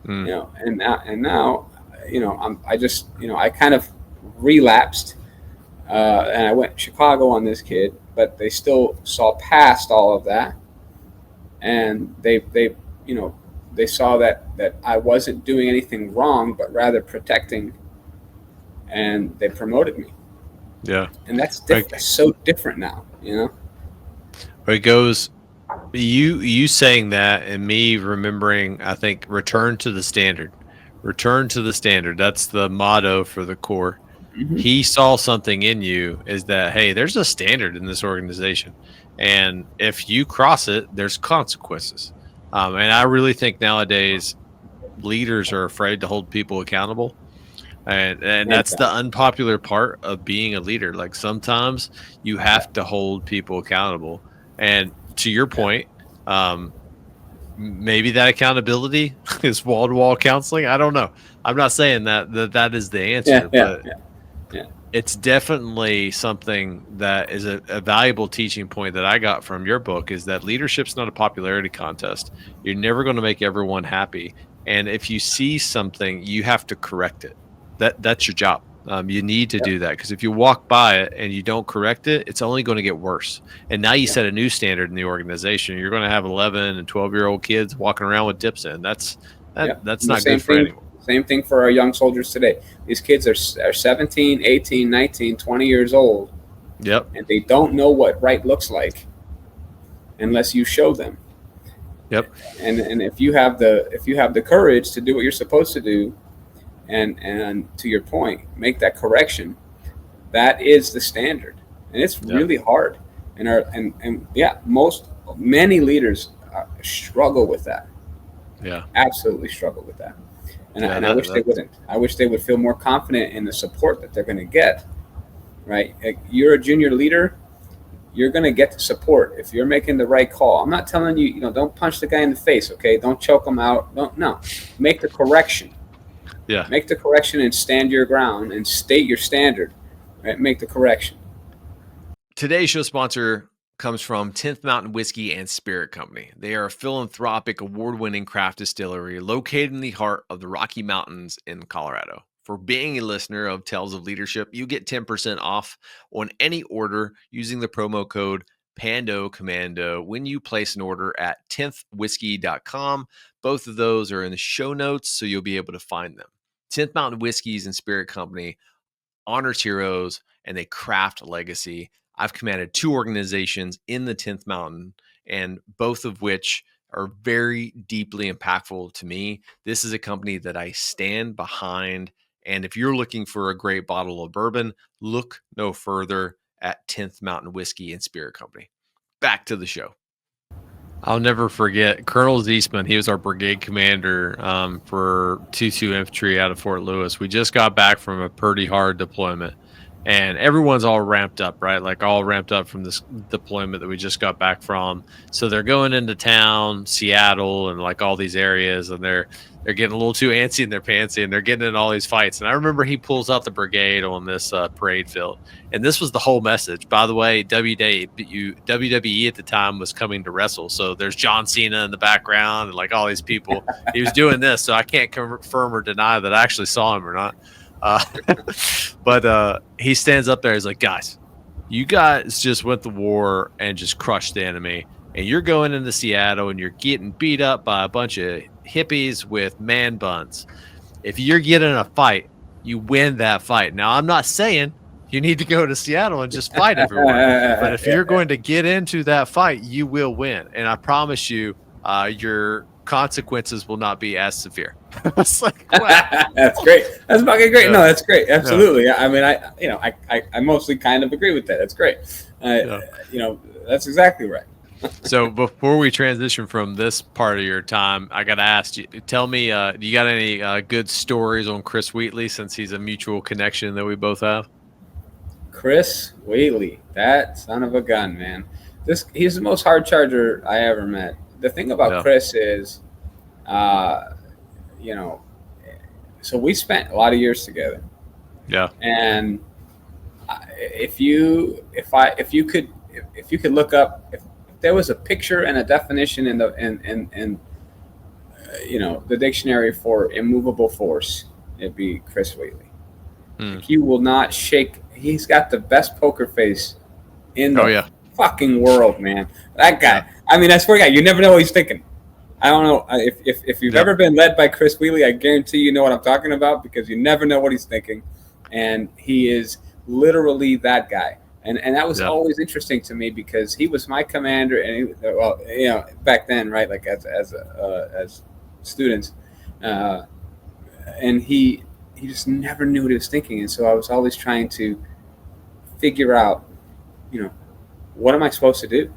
A: and now, I kind of relapsed, and I went to Chicago on this kid, but they still saw past all of that, and they saw that I wasn't doing anything wrong, but rather protecting, and they promoted me.
B: Yeah.
A: And that's different. That's so different now,
B: It goes, you saying that and me remembering, I think, return to the standard. Return to the standard. That's the motto for the Corps. Mm-hmm. He saw something in you, is that, hey, there's a standard in this organization. And if you cross it, there's consequences. And I really think nowadays leaders are afraid to hold people accountable. And that's the unpopular part of being a leader. Like, sometimes you have to hold people accountable. And to your point, maybe that accountability is wall-to-wall counseling. I don't know. I'm not saying that is the answer, but it's definitely something that is a valuable teaching point that I got from your book, is that leadership's not a popularity contest. You're never going to make everyone happy. And if you see something, you have to correct it. That's your job. You need to do that, because if you walk by it and you don't correct it, it's only going to get worse. And now you set a new standard in the organization. You're going to have 11 and 12-year-old kids walking around with dips in. That's not good for anyone.
A: Same thing for our young soldiers today. These kids are 17, 18, 19, 20 years old.
B: Yep.
A: And they don't know what right looks like unless you show them.
B: Yep.
A: And if you have the courage to do what you're supposed to do, and to your point, make that correction, that is the standard. And it's really hard. Many leaders struggle with that.
B: Yeah.
A: Absolutely struggle with that. And I wish they wouldn't. I wish they would feel more confident in the support that they're going to get, right? You're a junior leader, you're going to get the support if you're making the right call. I'm not telling you, don't punch the guy in the face, okay? Don't choke him out. No. Make the correction.
B: Yeah.
A: Make the correction and stand your ground and state your standard, right? Make the correction.
B: Today's show sponsor comes from 10th Mountain Whiskey and Spirit Company. They are a philanthropic, award-winning craft distillery located in the heart of the Rocky Mountains in Colorado. For being a listener of Tales of Leadership, you get 10% off on any order using the promo code Pando Commando when you place an order at 10thwhiskey.com. Both of those are in the show notes, so you'll be able to find them. 10th Mountain Whiskeys and Spirit Company honors heroes and they craft legacy. I've commanded 2 organizations in the 10th Mountain, and both of which are very deeply impactful to me. This is a company that I stand behind. And if you're looking for a great bottle of bourbon, look no further at 10th Mountain Whiskey and Spirit Company. Back to the show. I'll never forget Colonel Ziesman. He was our brigade commander for 2-2 Infantry out of Fort Lewis. We just got back from a pretty hard deployment, and everyone's all ramped up, right? Like all ramped up from this deployment that we just got back from. So they're going into town, Seattle, and like all these areas, and they're getting a little too antsy in their pantsy, and they're getting in all these fights. And I remember he pulls out the brigade on this parade field, and this was the whole message. By the way, WWE at the time was coming to wrestle, so there's John Cena in the background and like all these people. He was doing this, so I can't confirm or deny that I actually saw him or not. But he stands up there. He's like, guys, you guys just went to war and just crushed the enemy, and you're going into Seattle and you're getting beat up by a bunch of hippies with man buns. If you're getting in a fight, you win that fight. Now, I'm not saying you need to go to Seattle and just fight everyone, but if you're going to get into that fight, you will win. And I promise you, your consequences will not be as severe. It's like, wow.
A: That's great. That's fucking great.
B: Yeah.
A: No, that's great. Absolutely.
B: Yeah.
A: I mean, I mostly kind of agree with that. That's great.
B: Yeah.
A: That's exactly right.
B: So before we transition from this part of your time, I got to ask you, tell me, do you got any good stories on Chris Wheatley, since he's a mutual connection that we both have?
A: Chris Wheatley, that son of a gun, man. He's the most hard charger I ever met. The thing about Chris is, so we spent a lot of years together.
B: Yeah.
A: And if you could look up, if there was a picture and a definition in the the dictionary for immovable force, it'd be Chris Wheatley. Like, he will not shake. He's got the best poker face in the fucking world, man. That guy. Yeah. I mean, I swear to God, you never know what he's thinking. I don't know if you've ever been led by Chris Wheatley. I guarantee you know what I'm talking about, because you never know what he's thinking, and he is literally that guy. And that was always interesting to me, because he was my commander, and back then, right, like as students, and he just never knew what he was thinking, and so I was always trying to figure out, what am I supposed to do?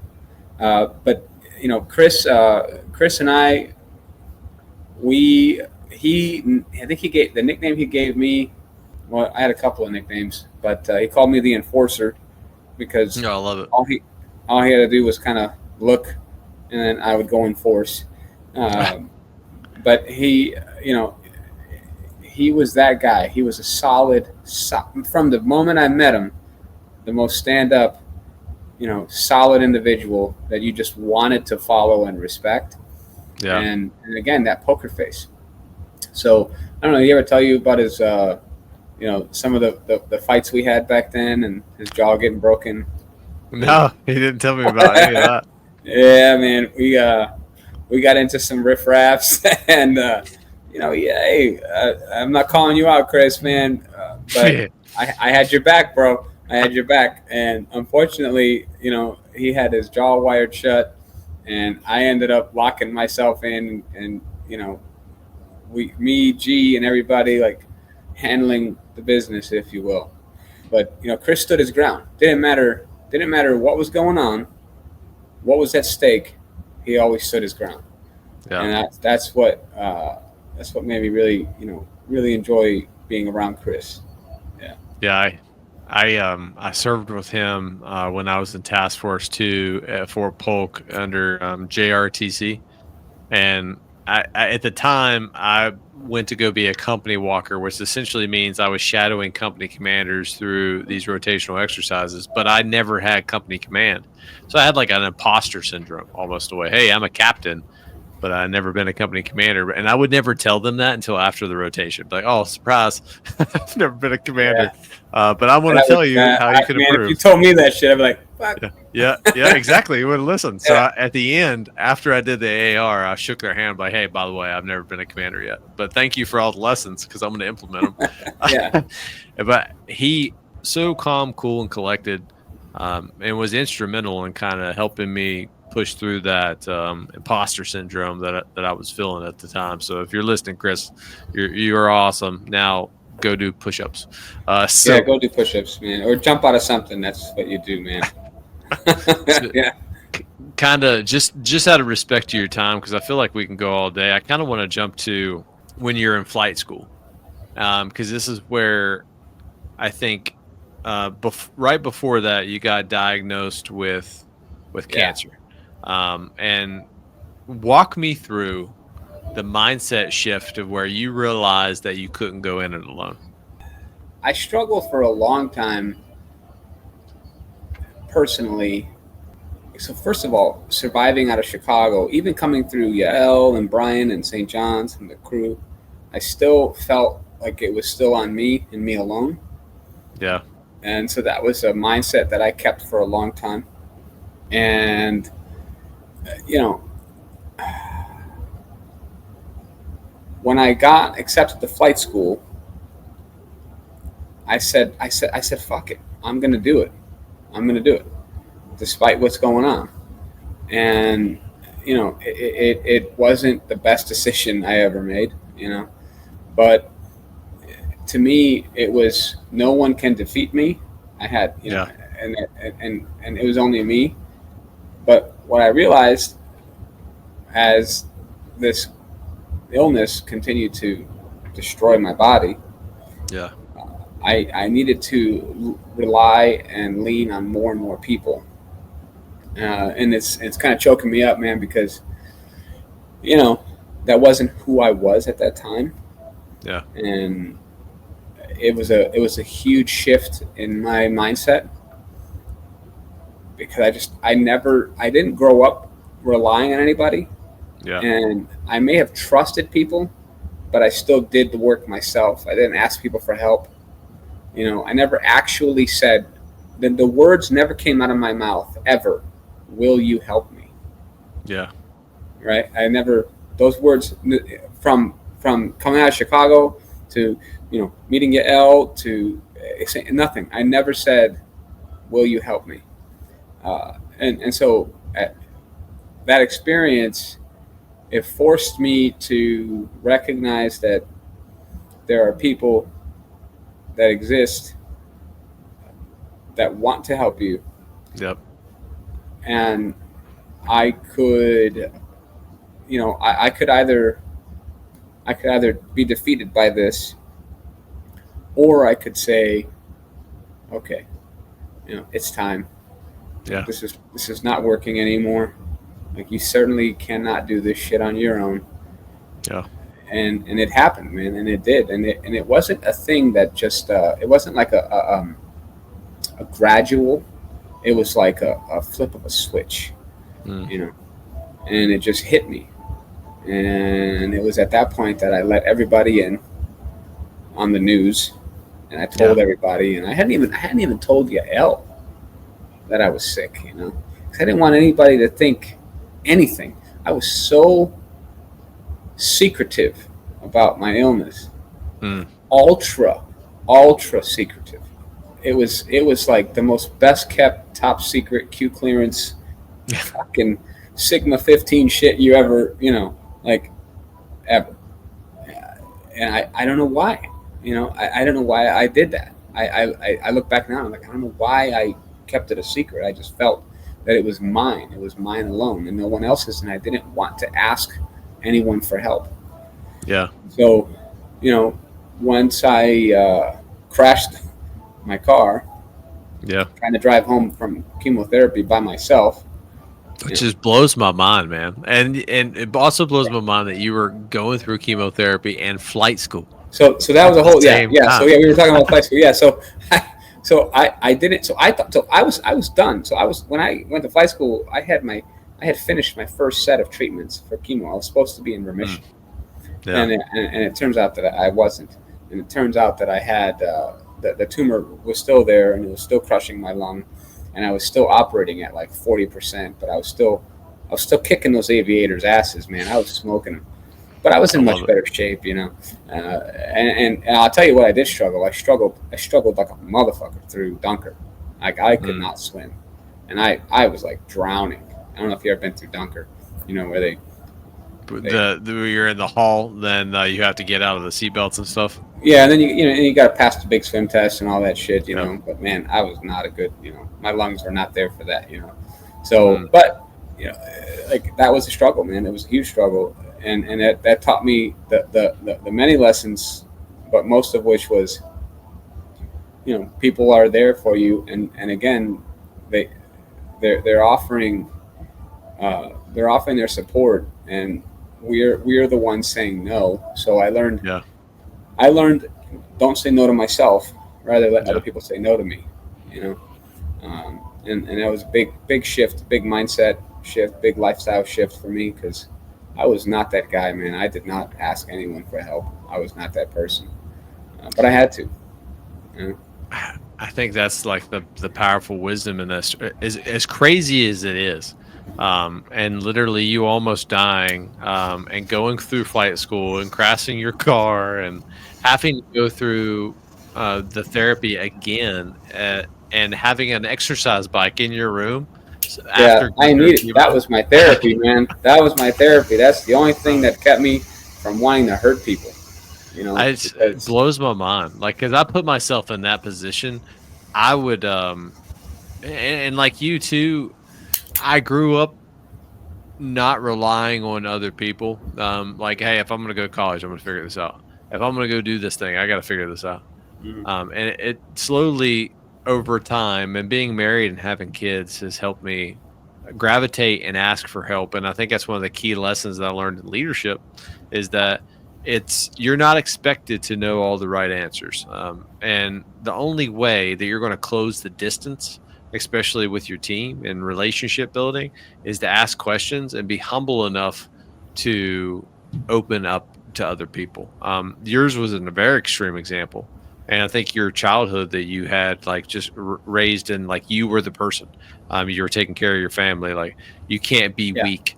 A: But Chris and I think he gave the nickname he gave me. Well, I had a couple of nicknames, but he called me the Enforcer, because
B: I love it.
A: All he had to do was kind of look, and then I would go enforce. But he was that guy. He was a solid from the moment I met him, the most stand-up, solid individual that you just wanted to follow and respect. Yeah. And again, that poker face. So I don't know. He ever tell you about his, some of the fights we had back then, and his jaw getting broken?
B: No, he didn't tell me about any of that.
A: Yeah, man. We got into some riffraffs, and I'm not calling you out, Chris, man, but I had your back, bro. I had your back, and unfortunately, he had his jaw wired shut, and I ended up locking myself in, and me, G, and everybody, like, handling the business, if you will. But Chris stood his ground. Didn't matter what was going on, what was at stake. He always stood his ground, and that's what made me really really enjoy being around Chris.
B: Yeah. I served with him when I was in Task Force 2 at Fort Polk under JRTC, and I at the time I went to go be a company walker, which essentially means I was shadowing company commanders through these rotational exercises, but I never had company command. So I had like an imposter syndrome almost a way. Hey, I'm a captain, but I've never been a company commander. And I would never tell them that until after the rotation. Like, oh, surprise, I've never been a commander. But I want to tell you how you can improve.
A: If you told me that shit, I'd be like, fuck.
B: Yeah, exactly. You wouldn't listen. So at the end, after I did the AAR, I shook their hand like, hey, by the way, I've never been a commander yet. But thank you for all the lessons, because I'm going to implement them. But he so calm, cool, and collected, and was instrumental in kind of helping me push through that imposter syndrome that I was feeling at the time. So if you're listening, Chris, you're awesome. Now go do push-ups.
A: Go do push-ups, man, or jump out of something. That's what you do, man.
B: Kind of just out of respect to your time, because I feel like we can go all day. I kind of want to jump to when you're in flight school, because this is where I think right before that you got diagnosed with cancer. And walk me through the mindset shift of where you realized that you couldn't go in it alone.
A: I struggled for a long time personally. So first of all, surviving out of Chicago, even coming through Yael and Brian and St. John's and the crew, I still felt like it was still on me and me alone. Yeah. And so that was a mindset that I kept for a long time. And when I got accepted to flight school, I said, fuck it. I'm going to do it. I'm going to do it despite what's going on. And, it wasn't the best decision I ever made, but to me, it was no one can defeat me. I had, and it was only me. But what I realized as this illness continued to destroy my body, I needed to rely and lean on more and more people. And it's kind of choking me up, man, because, that wasn't who I was at that time.
B: Yeah.
A: And it was a huge shift in my mindset, because I didn't grow up relying on anybody.
B: Yeah.
A: And I may have trusted people, but I still did the work myself. I didn't ask people for help. I never actually said, the words never came out of my mouth ever, will you help me?
B: Yeah.
A: Right? Those words from coming out of Chicago to, meeting Yael to nothing. I never said, will you help me? And so that experience, it forced me to recognize that there are people that exist that want to help you.
B: Yep.
A: And I could, I could either be defeated by this, or I could say, okay, it's time.
B: Yeah.
A: This is not working anymore. Like, you certainly cannot do this shit on your own.
B: Yeah.
A: And it happened, man, and it did, and it wasn't a thing that just it wasn't like a gradual. It was like a flip of a switch, and it just hit me. And it was at that point that I let everybody in on the news, and I told everybody, and I hadn't even told Yael that I was sick, because I didn't want anybody to think anything. I was so secretive about my illness, ultra secretive. It was like the most best kept, top secret, Q clearance, fucking Sigma 15 shit you ever, ever. And I don't know why, I don't know why I did that. I look back now, I'm like, I don't know why I kept it a secret. I just felt that it was mine. It was mine alone and no one else's. And I didn't want to ask anyone for help.
B: Yeah.
A: So, once I crashed my car, trying to drive home from chemotherapy by myself,
B: which just blows my mind, man. And it also blows my mind that you were going through chemotherapy and flight school.
A: So that was a whole time. So we were talking about flight school. So I didn't. So I thought. So I was done. So when I went to flight school, I had finished my first set of treatments for chemo. I was supposed to be in remission, and it turns out that I wasn't. And it turns out that I had the tumor was still there, and it was still crushing my lung, and I was still operating at like 40%. But I was still kicking those aviators' asses, man. I was smoking them. But I was in much better shape, and I'll tell you what I did struggle. I struggled like a motherfucker through Dunkirk. Like, I could not swim, and I was like drowning. I don't know if you ever been through Dunkirk, where
B: you're in the hull, then you have to get out of the seatbelts and stuff.
A: Yeah, and then you got to pass the big swim test and all that shit, But man, I was not a good, my lungs were not there for that, So, but like, that was a struggle, man. It was a huge struggle. And that taught me the many lessons, but most of which was, people are there for you, and again, they're offering their support, and we're the ones saying no. So I learned don't say no to myself, rather let other people say no to me, and that was a big shift, big mindset shift, big lifestyle shift for me, because I was not that guy, man. I did not ask anyone for help. I was not that person, but I had to.
B: I think that's like the powerful wisdom in this. As crazy as it is, and literally you almost dying, and going through flight school and crashing your car and having to go through the therapy again, and having an exercise bike in your room
A: Yeah,
B: after
A: I
B: going through
A: need it. That was my therapy, man. That was my therapy. That's the only thing that kept me from wanting to hurt people.
B: It
A: Because
B: blows my mind. Like, cause I put myself in that position, I would, and like you too, I grew up not relying on other people. Like, hey, if I'm gonna go to college, I'm gonna figure this out. If I'm gonna go do this thing, I got to figure this out.
A: mm,
B: And it slowly over time, and being married and having kids has helped me gravitate and ask for help. And I think that's one of the key lessons that I learned in leadership is that you're not expected to know all the right answers. And the only way that you're going to close the distance, especially with your team and relationship building, is to ask questions and be humble enough to open up to other people. Yours was in a very extreme example. And I think your childhood that you had, like, just raised in, like, you were the person. You were taking care of your family. Like, you can't be
A: yeah,
B: weak.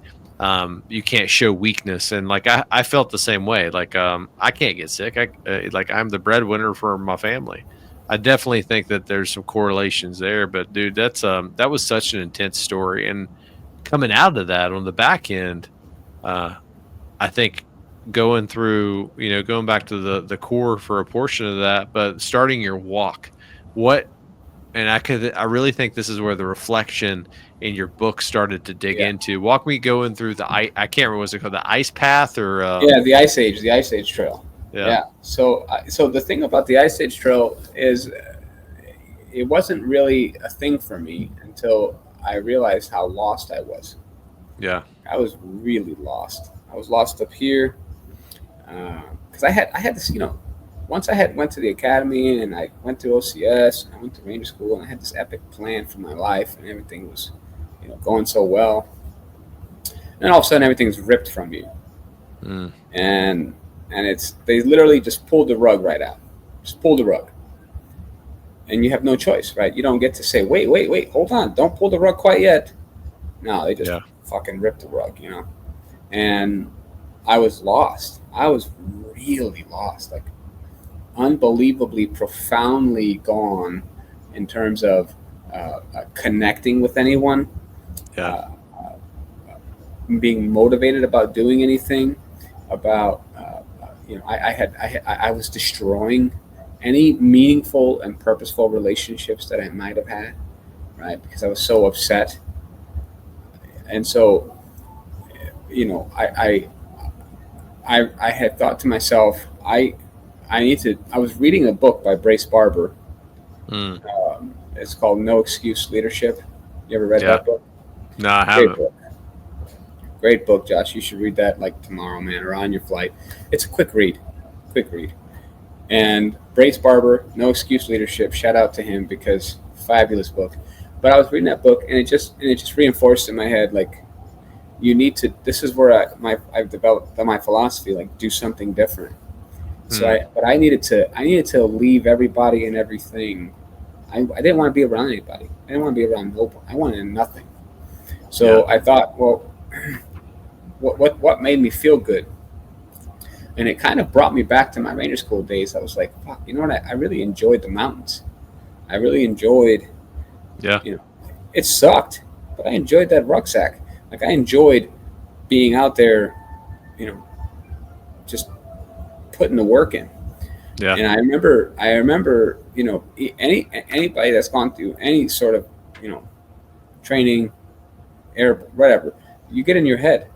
B: You can't show weakness. And like, I felt the same way. Like, I can't get sick. Like, I'm the breadwinner for my family. I definitely think that there's some correlations there, but dude, that was such an intense story. And coming out of that on the back end, uh, I think going back to the core for a portion of that, but starting your walk, what, and I really think this is where the reflection in your book started to dig
A: yeah,
B: into. Walk me going through I can't remember, what's it called, the ice path or
A: yeah. The Ice Age Trail.
B: yeah,
A: Yeah. So the thing about the Ice Age Trail is, it wasn't really a thing for me until I realized how lost I was.
B: yeah,
A: I was really lost. I was lost up here because I had this, once I had went to the academy and I went to OCS and I went to Ranger School and I had this epic plan for my life and everything was, going so well. And all of a sudden everything's ripped from you,
B: mm,
A: and they literally just pulled the rug right out, just pull the rug, and you have no choice, right? You don't get to say, wait, hold on, don't pull the rug quite yet. No, they just
B: yeah,
A: fucking ripped the rug. And I was lost. I was really lost, like unbelievably profoundly gone in terms of connecting with anyone,
B: yeah,
A: uh, being motivated about doing anything, about I was destroying any meaningful and purposeful relationships that I might have had, right? Because I was so upset, and so I had thought to myself, I need to. I was reading a book by Brace Barber.
B: mm,
A: It's called No Excuse Leadership. You ever read
B: yeah.
A: that book?
B: No, I
A: Great
B: haven't.
A: book. Great book, Josh. You should read that like tomorrow, man, or on your flight. It's a quick read. Quick read. And Brace Barber, No Excuse Leadership. Shout out to him because fabulous book. But I was reading that book and it just reinforced in my head, like, you need to. This is where I've developed my philosophy, like, do something different. So
B: Mm,
A: I needed to leave everybody and everything. I didn't want to be around anybody. I didn't want to be around nobody. I wanted nothing.
B: yeah,
A: So I thought, well, what made me feel good? And it kind of brought me back to my Ranger School days. I was like, fuck, you know what? I really enjoyed the mountains. I really enjoyed,
B: yeah,
A: you know, it sucked, but I enjoyed that rucksack. Like, I enjoyed being out there, just putting the work in.
B: yeah,
A: And I remember, anybody that's gone through any sort of, training, air, whatever, you get in your head,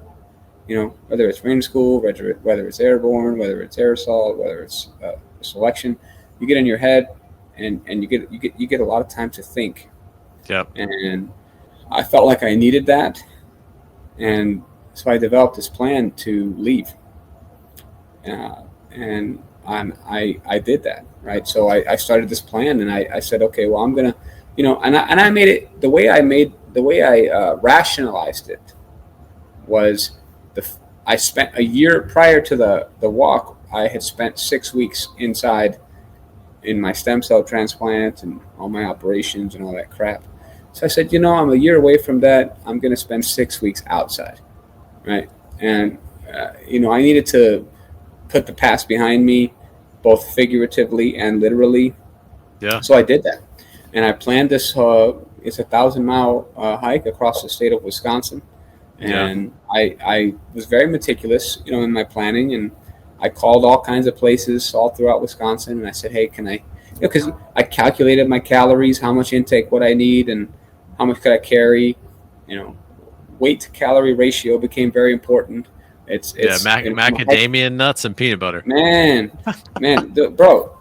A: whether it's Ranger School, whether it's airborne, whether it's aerosol, whether it's selection, you get in your head, and you get a lot of time to think.
B: yeah,
A: And I felt like I needed that, and so I developed this plan to leave. And I did that, right? So I started this plan, and I said, okay, well, I'm gonna, and I made it the way I rationalized it was I spent a year prior to the walk. I had spent 6 weeks inside in my stem cell transplant and all my operations and all that crap. So I said, I'm a year away from that. I'm going to spend 6 weeks outside, right? And I needed to put the past behind me both figuratively and literally.
B: Yeah.
A: So I did that, and I planned this. It's a 1,000-mile hike across the state of Wisconsin, and I was very meticulous, in my planning, and I called all kinds of places all throughout Wisconsin, and I said, hey, can I, because I calculated my calories, how much intake would I need, and how much could I carry, weight to calorie ratio became very important. It's
B: macadamia nuts and peanut butter.
A: Man, bro,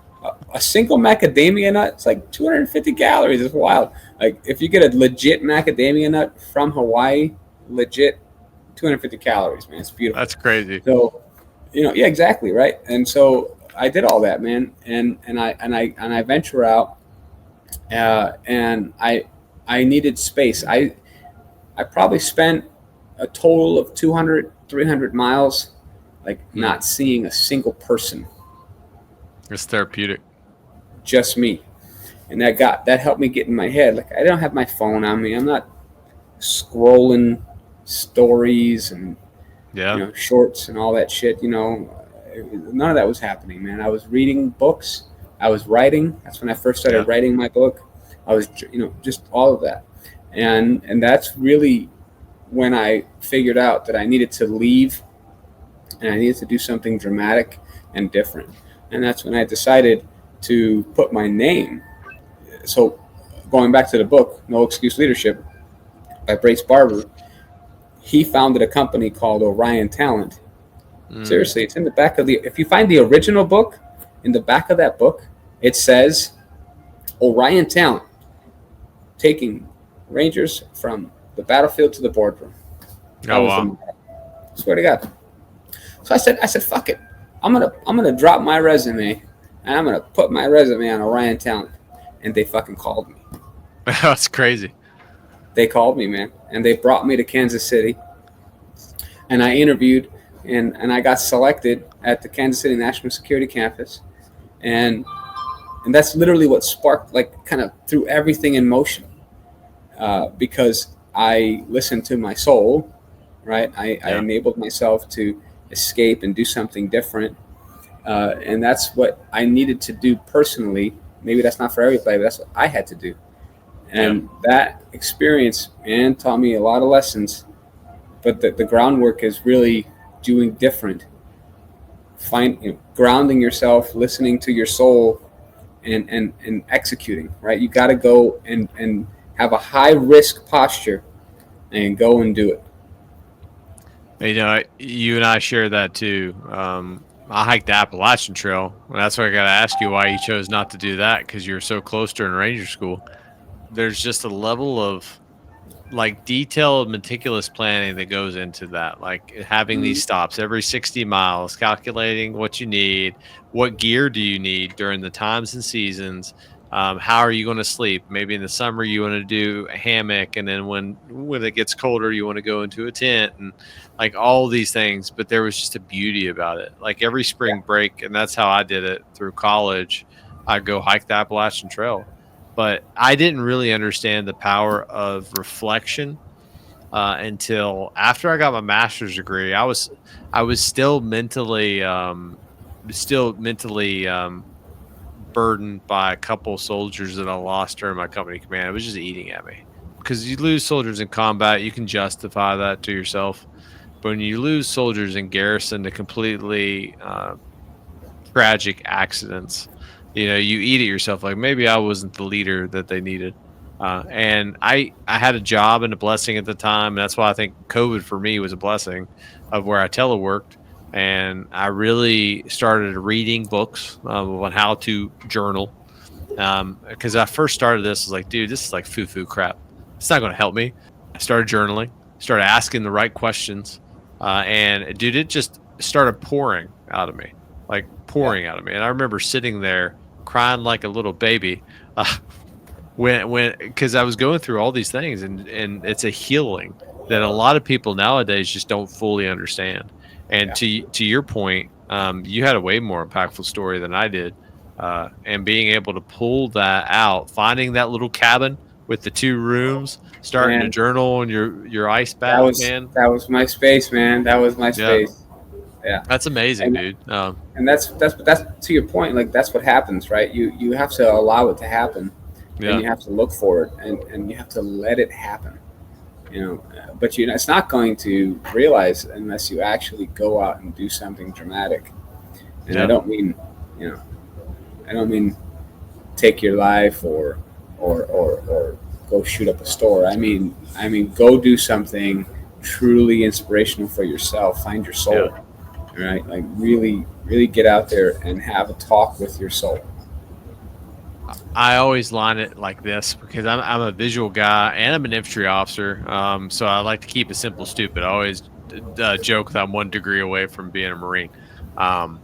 A: a single macadamia nut, it's like 250 calories. It's wild. Like if you get a legit macadamia nut from Hawaii, legit 250 calories, man. It's beautiful.
B: That's crazy.
A: So, yeah, exactly, right. And so I did all that, man, and I venture out, and I needed space. I probably spent a total of 200, 300 miles, like not seeing a single person.
B: It's therapeutic.
A: Just me. And that helped me get in my head. Like I don't have my phone on me. I'm not scrolling stories and shorts and all that shit. None of that was happening, man. I was reading books. I was writing. That's when I first started writing my book. I was, just all of that. And that's really when I figured out that I needed to leave and I needed to do something dramatic and different. And that's when I decided to put my name. So going back to the book, No Excuse Leadership by Brace Barber, he founded a company called Orion Talent. Seriously, it's in the back of if you find the original book, in the back of that book, it says Orion Talent, taking Rangers from the battlefield to the boardroom.
B: Oh, wow.
A: Swear to God. So I said, fuck it. I'm gonna drop my resume and I'm gonna put my resume on Orion Talent. And they fucking called me.
B: That's crazy.
A: They called me, man, and they brought me to Kansas City. And I interviewed, and I got selected at the Kansas City National Security Campus, and that's literally what sparked, like, kind of threw everything in motion. Because I listened to my soul, right? I enabled myself to escape and do something different. And that's what I needed to do personally. Maybe that's not for everybody, but that's what I had to do. And that experience, man, taught me a lot of lessons. But the groundwork is really doing different. Grounding yourself, listening to your soul, and executing, right? You got to go and have a high risk posture and go and do it.
B: You and I share that too. I hiked the Appalachian Trail. That's why I got to ask you why you chose not to do that, because you're so close to a ranger school. There's just a level of like detailed, meticulous planning that goes into that. Like having these stops every 60 miles, calculating what you need, what gear do you need during the times and seasons. How are you going to sleep? Maybe in the summer you want to do a hammock, and then when it gets colder you want to go into a tent, and like all these things. But there was just a beauty about it. Like every spring break, and that's how I did it through college, I'd go hike the Appalachian Trail. But I didn't really understand the power of reflection until after I got my master's degree. I was still mentally burdened by a couple soldiers that I lost during my company command. It was just eating at me, because you lose soldiers in combat, you can justify that to yourself. But when you lose soldiers in garrison to completely tragic accidents, you eat at yourself. Like maybe I wasn't the leader that they needed. And I had a job and a blessing at the time. And that's why I think COVID for me was a blessing, of where I teleworked. And I really started reading books on how to journal. Because I first started this, I was like, dude, this is like foo-foo crap. It's not going to help me. I started journaling, started asking the right questions. And dude, it just started pouring out of me. And I remember sitting there crying like a little baby because I was going through all these things. And it's a healing that a lot of people nowadays just don't fully understand. And to your point, you had a way more impactful story than I did. And being able to pull that out, finding that little cabin with the 2 rooms, starting to journal in your ice bath, man.
A: That was my space, man. That was my space. Yeah.
B: That's amazing,
A: And
B: dude.
A: and that's to your point. Like that's what happens, right? You have to allow it to happen, and
B: Yeah.
A: you have to look for it, and you have to let it happen. But it's not going to realize unless you actually go out and do something dramatic. And I
B: Yeah.
A: don't mean, you know, I don't mean take your life or go shoot up a store. I mean go do something truly inspirational for yourself. Find your
B: Yeah.
A: soul, right? Like really, really get out there and have a talk with your soul.
B: I always line it like this because I'm a visual guy and I'm an infantry officer. So I like to keep it simple, stupid. I always joke that I'm 1 degree away from being a Marine. Um,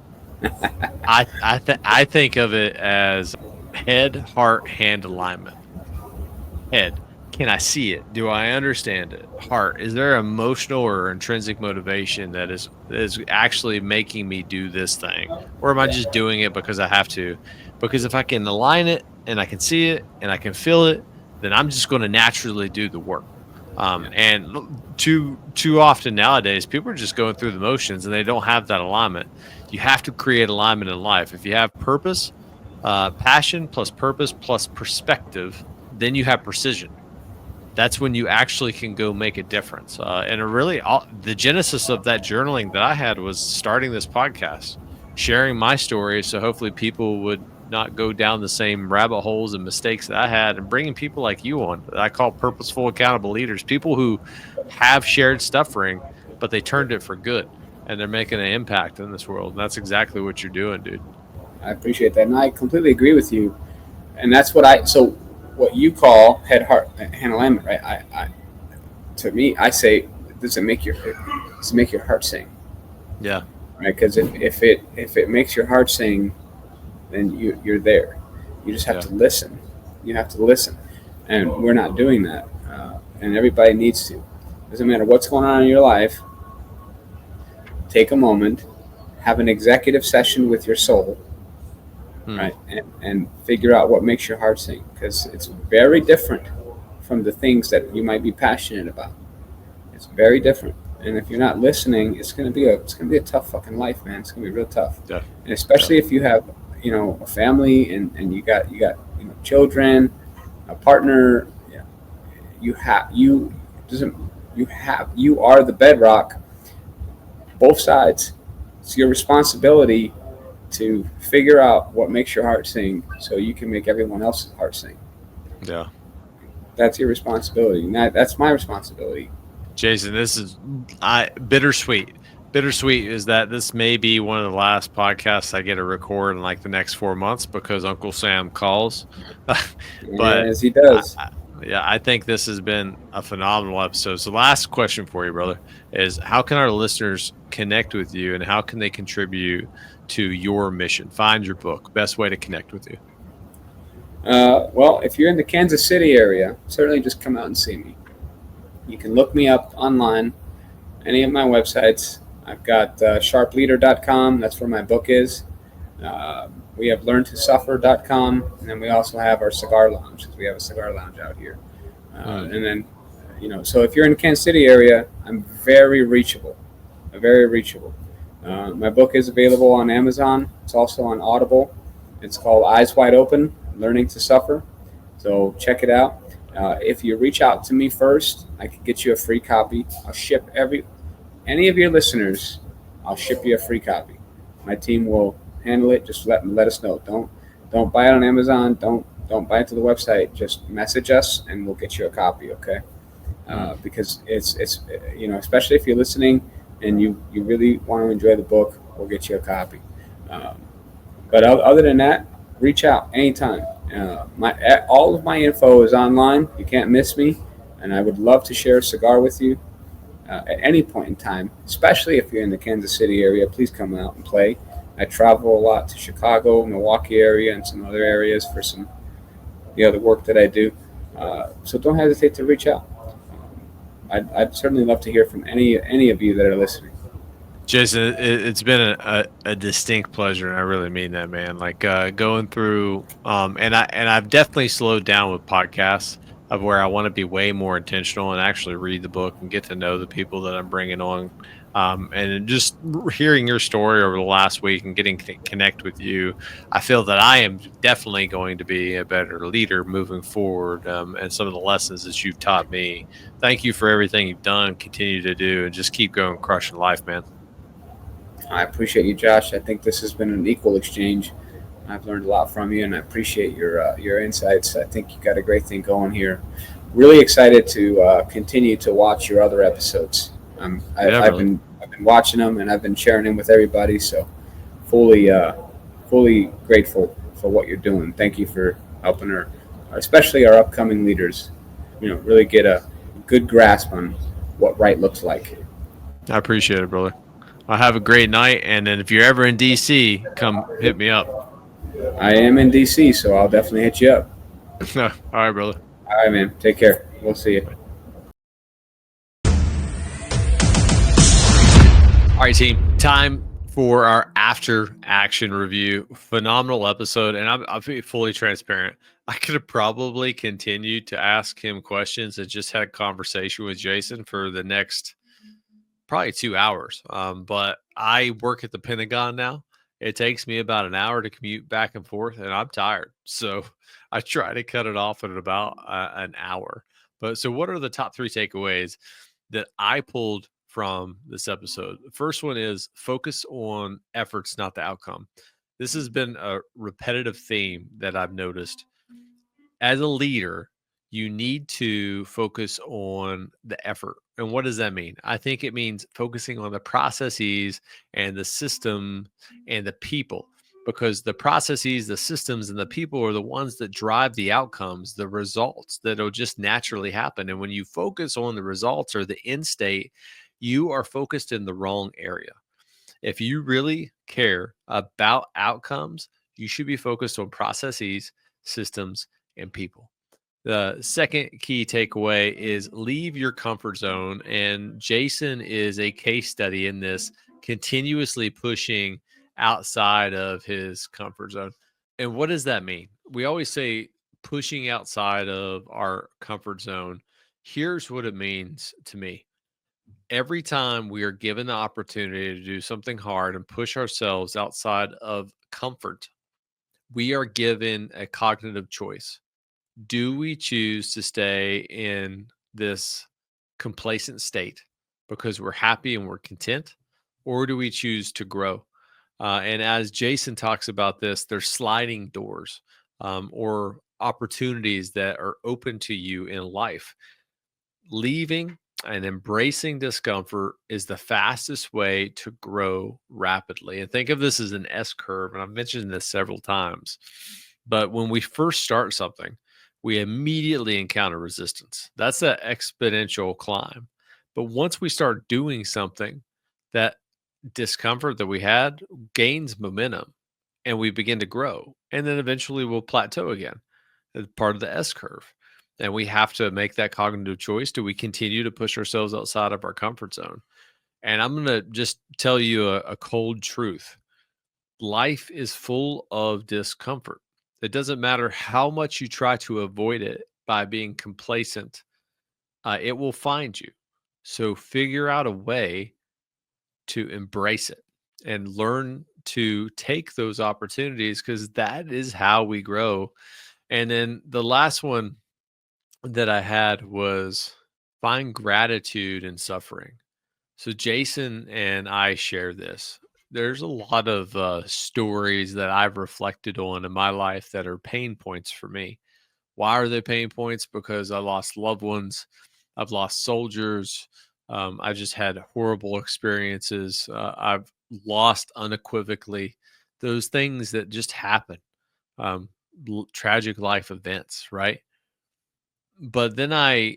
B: I think of it as head, heart, hand alignment. Head, can I see it? Do I understand it? Heart, is there emotional or intrinsic motivation that is actually making me do this thing? Or am I
A: Yeah,
B: just doing it because I have to? Because if I can align it and I can see it and I can feel it, then I'm just going to naturally do the work.
A: yeah,
B: Too often nowadays, people are just going through the motions and they don't have that alignment. You have to create alignment in life. If you have purpose, passion plus purpose plus perspective, then you have precision. That's when you actually can go make a difference. And it really, the genesis of that journaling that I had was starting this podcast, sharing my story. So hopefully people would not go down the same rabbit holes and mistakes that I had, and bringing people like you on that I call purposeful, accountable leaders, people who have shared suffering, but they turned it for good and they're making an impact in this world. And that's exactly what you're doing, dude.
A: I appreciate that, and I completely agree with you. And that's what I so what you call head, heart, hand alignment, right? To me, I say, does it make your heart sing,
B: Yeah.
A: right? Because if it makes your heart sing, then you're there. You just have
B: Yeah.
A: to listen. You have to listen, and we're not doing that. And everybody needs to. Doesn't matter what's going on in your life. Take a moment, have an executive session with your soul,
B: Hmm.
A: right? And figure out what makes your heart sing, because it's very different from the things that you might be passionate about. It's very different. And if you're not listening, it's gonna be a tough fucking life, man. It's gonna be real tough.
B: Yeah.
A: And especially if you have, a family, and you got children, a partner. You have you doesn't you are the bedrock. Both sides. It's your responsibility to figure out what makes your heart sing, so you can make everyone else's heart sing.
B: Yeah.
A: That's your responsibility. And that's my responsibility.
B: Jason, this is bittersweet. Bittersweet is that this may be one of the last podcasts I get to record in like the next 4 months because Uncle Sam calls. But
A: As he does.
B: yeah, I think this has been a phenomenal episode. So, last question for you, brother, is how can our listeners connect with you and how can they contribute to your mission? Find your book. Best way to connect with you.
A: Well, if you're in the Kansas City area, certainly just come out and see me. You can look me up online, any of my websites. I've got sharpleader.com. That's where my book is. We have learntosuffer.com, and then we also have our cigar lounge, because we have a cigar lounge out here. And then, so if you're in the Kansas City area, I'm very reachable. Very reachable. My book is available on Amazon. It's also on Audible. It's called Eyes Wide Open, Learning to Suffer. So check it out. If you reach out to me first, I can get you a free copy. I'll ship any of your listeners. I'll ship you a free copy. My team will handle it. Just let us know. Don't buy it on Amazon. Don't buy it to the website. Just message us and we'll get you a copy. Okay? Because it's especially if you're listening and you really want to enjoy the book, we'll get you a copy. But other than that, reach out anytime. All of my info is online. You can't miss me, and I would love to share a cigar with you at any point in time. Especially if you're in the Kansas City area, please come out and play. I travel a lot to Chicago, Milwaukee area, and some other areas for the other work that I do. So don't hesitate to reach out. I'd certainly love to hear from any of you that are listening.
B: Jason, it's been a distinct pleasure, and I really mean that, man. Like going through, and I've definitely slowed down with podcasts of where I want to be way more intentional and actually read the book and get to know the people that I'm bringing on. And just hearing your story over the last week and getting to connect with you, I feel that I am definitely going to be a better leader moving forward. And some of the lessons that you've taught me. Thank you for everything you've done, continue to do, and just keep going, crushing life, man.
A: I appreciate you, Josh. I think this has been an equal exchange. I've learned a lot from you, and I appreciate your insights. I think you got a great thing going here. Really excited to continue to watch your other episodes. I've been watching them, and I've been sharing them with everybody. So fully grateful for what you're doing. Thank you for helping especially our upcoming leaders, really get a good grasp on what right looks like.
B: I appreciate it, brother. I have a great night, and then if you're ever in DC, come hit me up.
A: I am in DC, so I'll definitely hit you up.
B: All right, brother.
A: All right, man. Take care. We'll see you.
B: All right, team. Time for our after action review. Phenomenal episode, and I'll be fully transparent. I could have probably continued to ask him questions and just had a conversation with Jason for the next probably 2 hours. But I work at the Pentagon now. It takes me about an hour to commute back and forth, and I'm tired. So I try to cut it off at about an hour. But so, what are the top 3 takeaways that I pulled from this episode? The first one is focus on efforts, not the outcome. This has been a repetitive theme that I've noticed. As a leader, you need to focus on the effort. And what does that mean? I think it means focusing on the processes and the system and the people, because the processes, the systems, and the people are the ones that drive the outcomes, the results that'll just naturally happen. And when you focus on the results or the end state, you are focused in the wrong area. If you really care about outcomes, you should be focused on processes, systems, and people. The second key takeaway is leave your comfort zone. And Jason is a case study in this, continuously pushing outside of his comfort zone. And what does that mean? We always say pushing outside of our comfort zone. Here's what it means to me. Every time we are given the opportunity to do something hard and push ourselves outside of comfort, we are given a cognitive choice. Do we choose to stay in this complacent state because we're happy and we're content, or do we choose to grow? And as Jason talks about this, there's sliding doors or opportunities that are open to you in life. Leaving and embracing discomfort is the fastest way to grow rapidly. And think of this as an S curve. And I've mentioned this several times. But when we first start something, we immediately encounter resistance. That's an exponential climb. But once we start doing something, that discomfort that we had gains momentum and we begin to grow. And then eventually we'll plateau again as part of the S curve. And we have to make that cognitive choice. Do we continue to push ourselves outside of our comfort zone? And I'm going to just tell you a cold truth. Life is full of discomfort. It doesn't matter how much you try to avoid it by being complacent, it will find you. So figure out a way to embrace it and learn to take those opportunities, because that is how we grow. And then the last one that I had was find gratitude in suffering. So Jason and I share this. There's a lot of stories that I've reflected on in my life that are pain points for me. Why are they pain points? Because I lost loved ones. I've lost soldiers. I just had horrible experiences. I've lost unequivocally those things that just happen. Tragic life events, right? But then I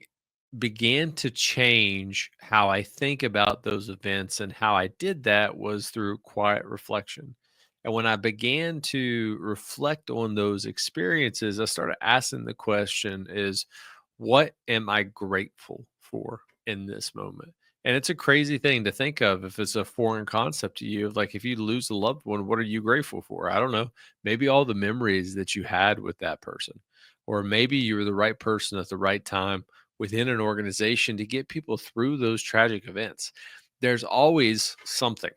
B: began to change how I think about those events, and how I did that was through quiet reflection. And when I began to reflect on those experiences, I started asking the question is, what am I grateful for in this moment? And it's a crazy thing to think of if it's a foreign concept to you. Like, if you lose a loved one, what are you grateful for? I don't know. Maybe all the memories that you had with that person, or maybe you were the right person at the right time within an organization to get people through those tragic events. there's always something.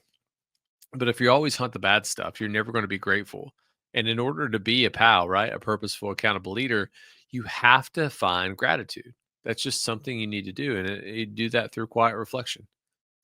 B: But if you always hunt the bad stuff, you're never going to be grateful. And in order to be a PAL, right, a purposeful, accountable leader, you have to find gratitude. That's just something you need to do. And you do that through quiet reflection.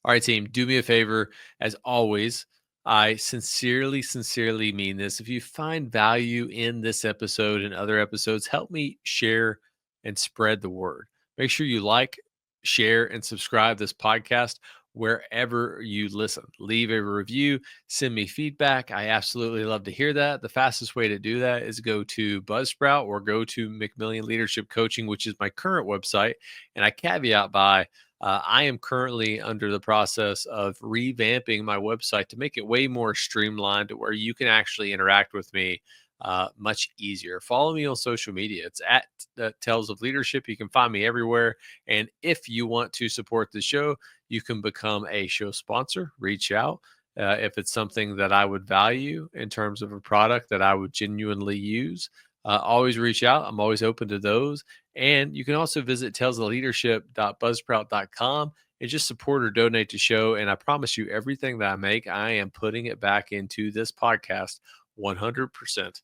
B: All right, team, do me a favor. As always, I sincerely, sincerely mean this. If you find value in this episode and other episodes, help me share and spread the word. Make sure you like, share, and subscribe this podcast wherever you listen. Leave a review, send me feedback. I absolutely love to hear that. The fastest way to do that is go to Buzzsprout or go to McMillian Leadership Coaching, which is my current website. And I caveat by, I am currently under the process of revamping my website to make it way more streamlined to where you can actually interact with me much easier. Follow me on social media. It's at Tales of Leadership. You can find me everywhere. And if you want to support the show, you can become a show sponsor. Reach out. If it's something that I would value in terms of a product that I would genuinely use, always reach out. I'm always open to those. And you can also visit talesofleadership.buzzsprout.com and just support or donate to show. And I promise you, everything that I make, I am putting it back into this podcast 100%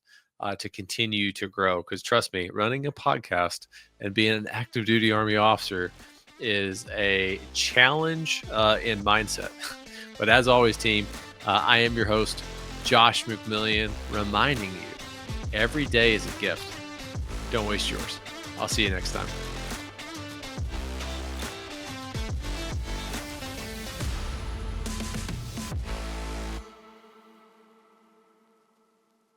B: to continue to grow. Because trust me, running a podcast and being an active duty Army officer is a challenge in mindset. But as always, team, I am your host, Josh McMillian, reminding you every day is a gift. Don't waste yours. I'll see you next time.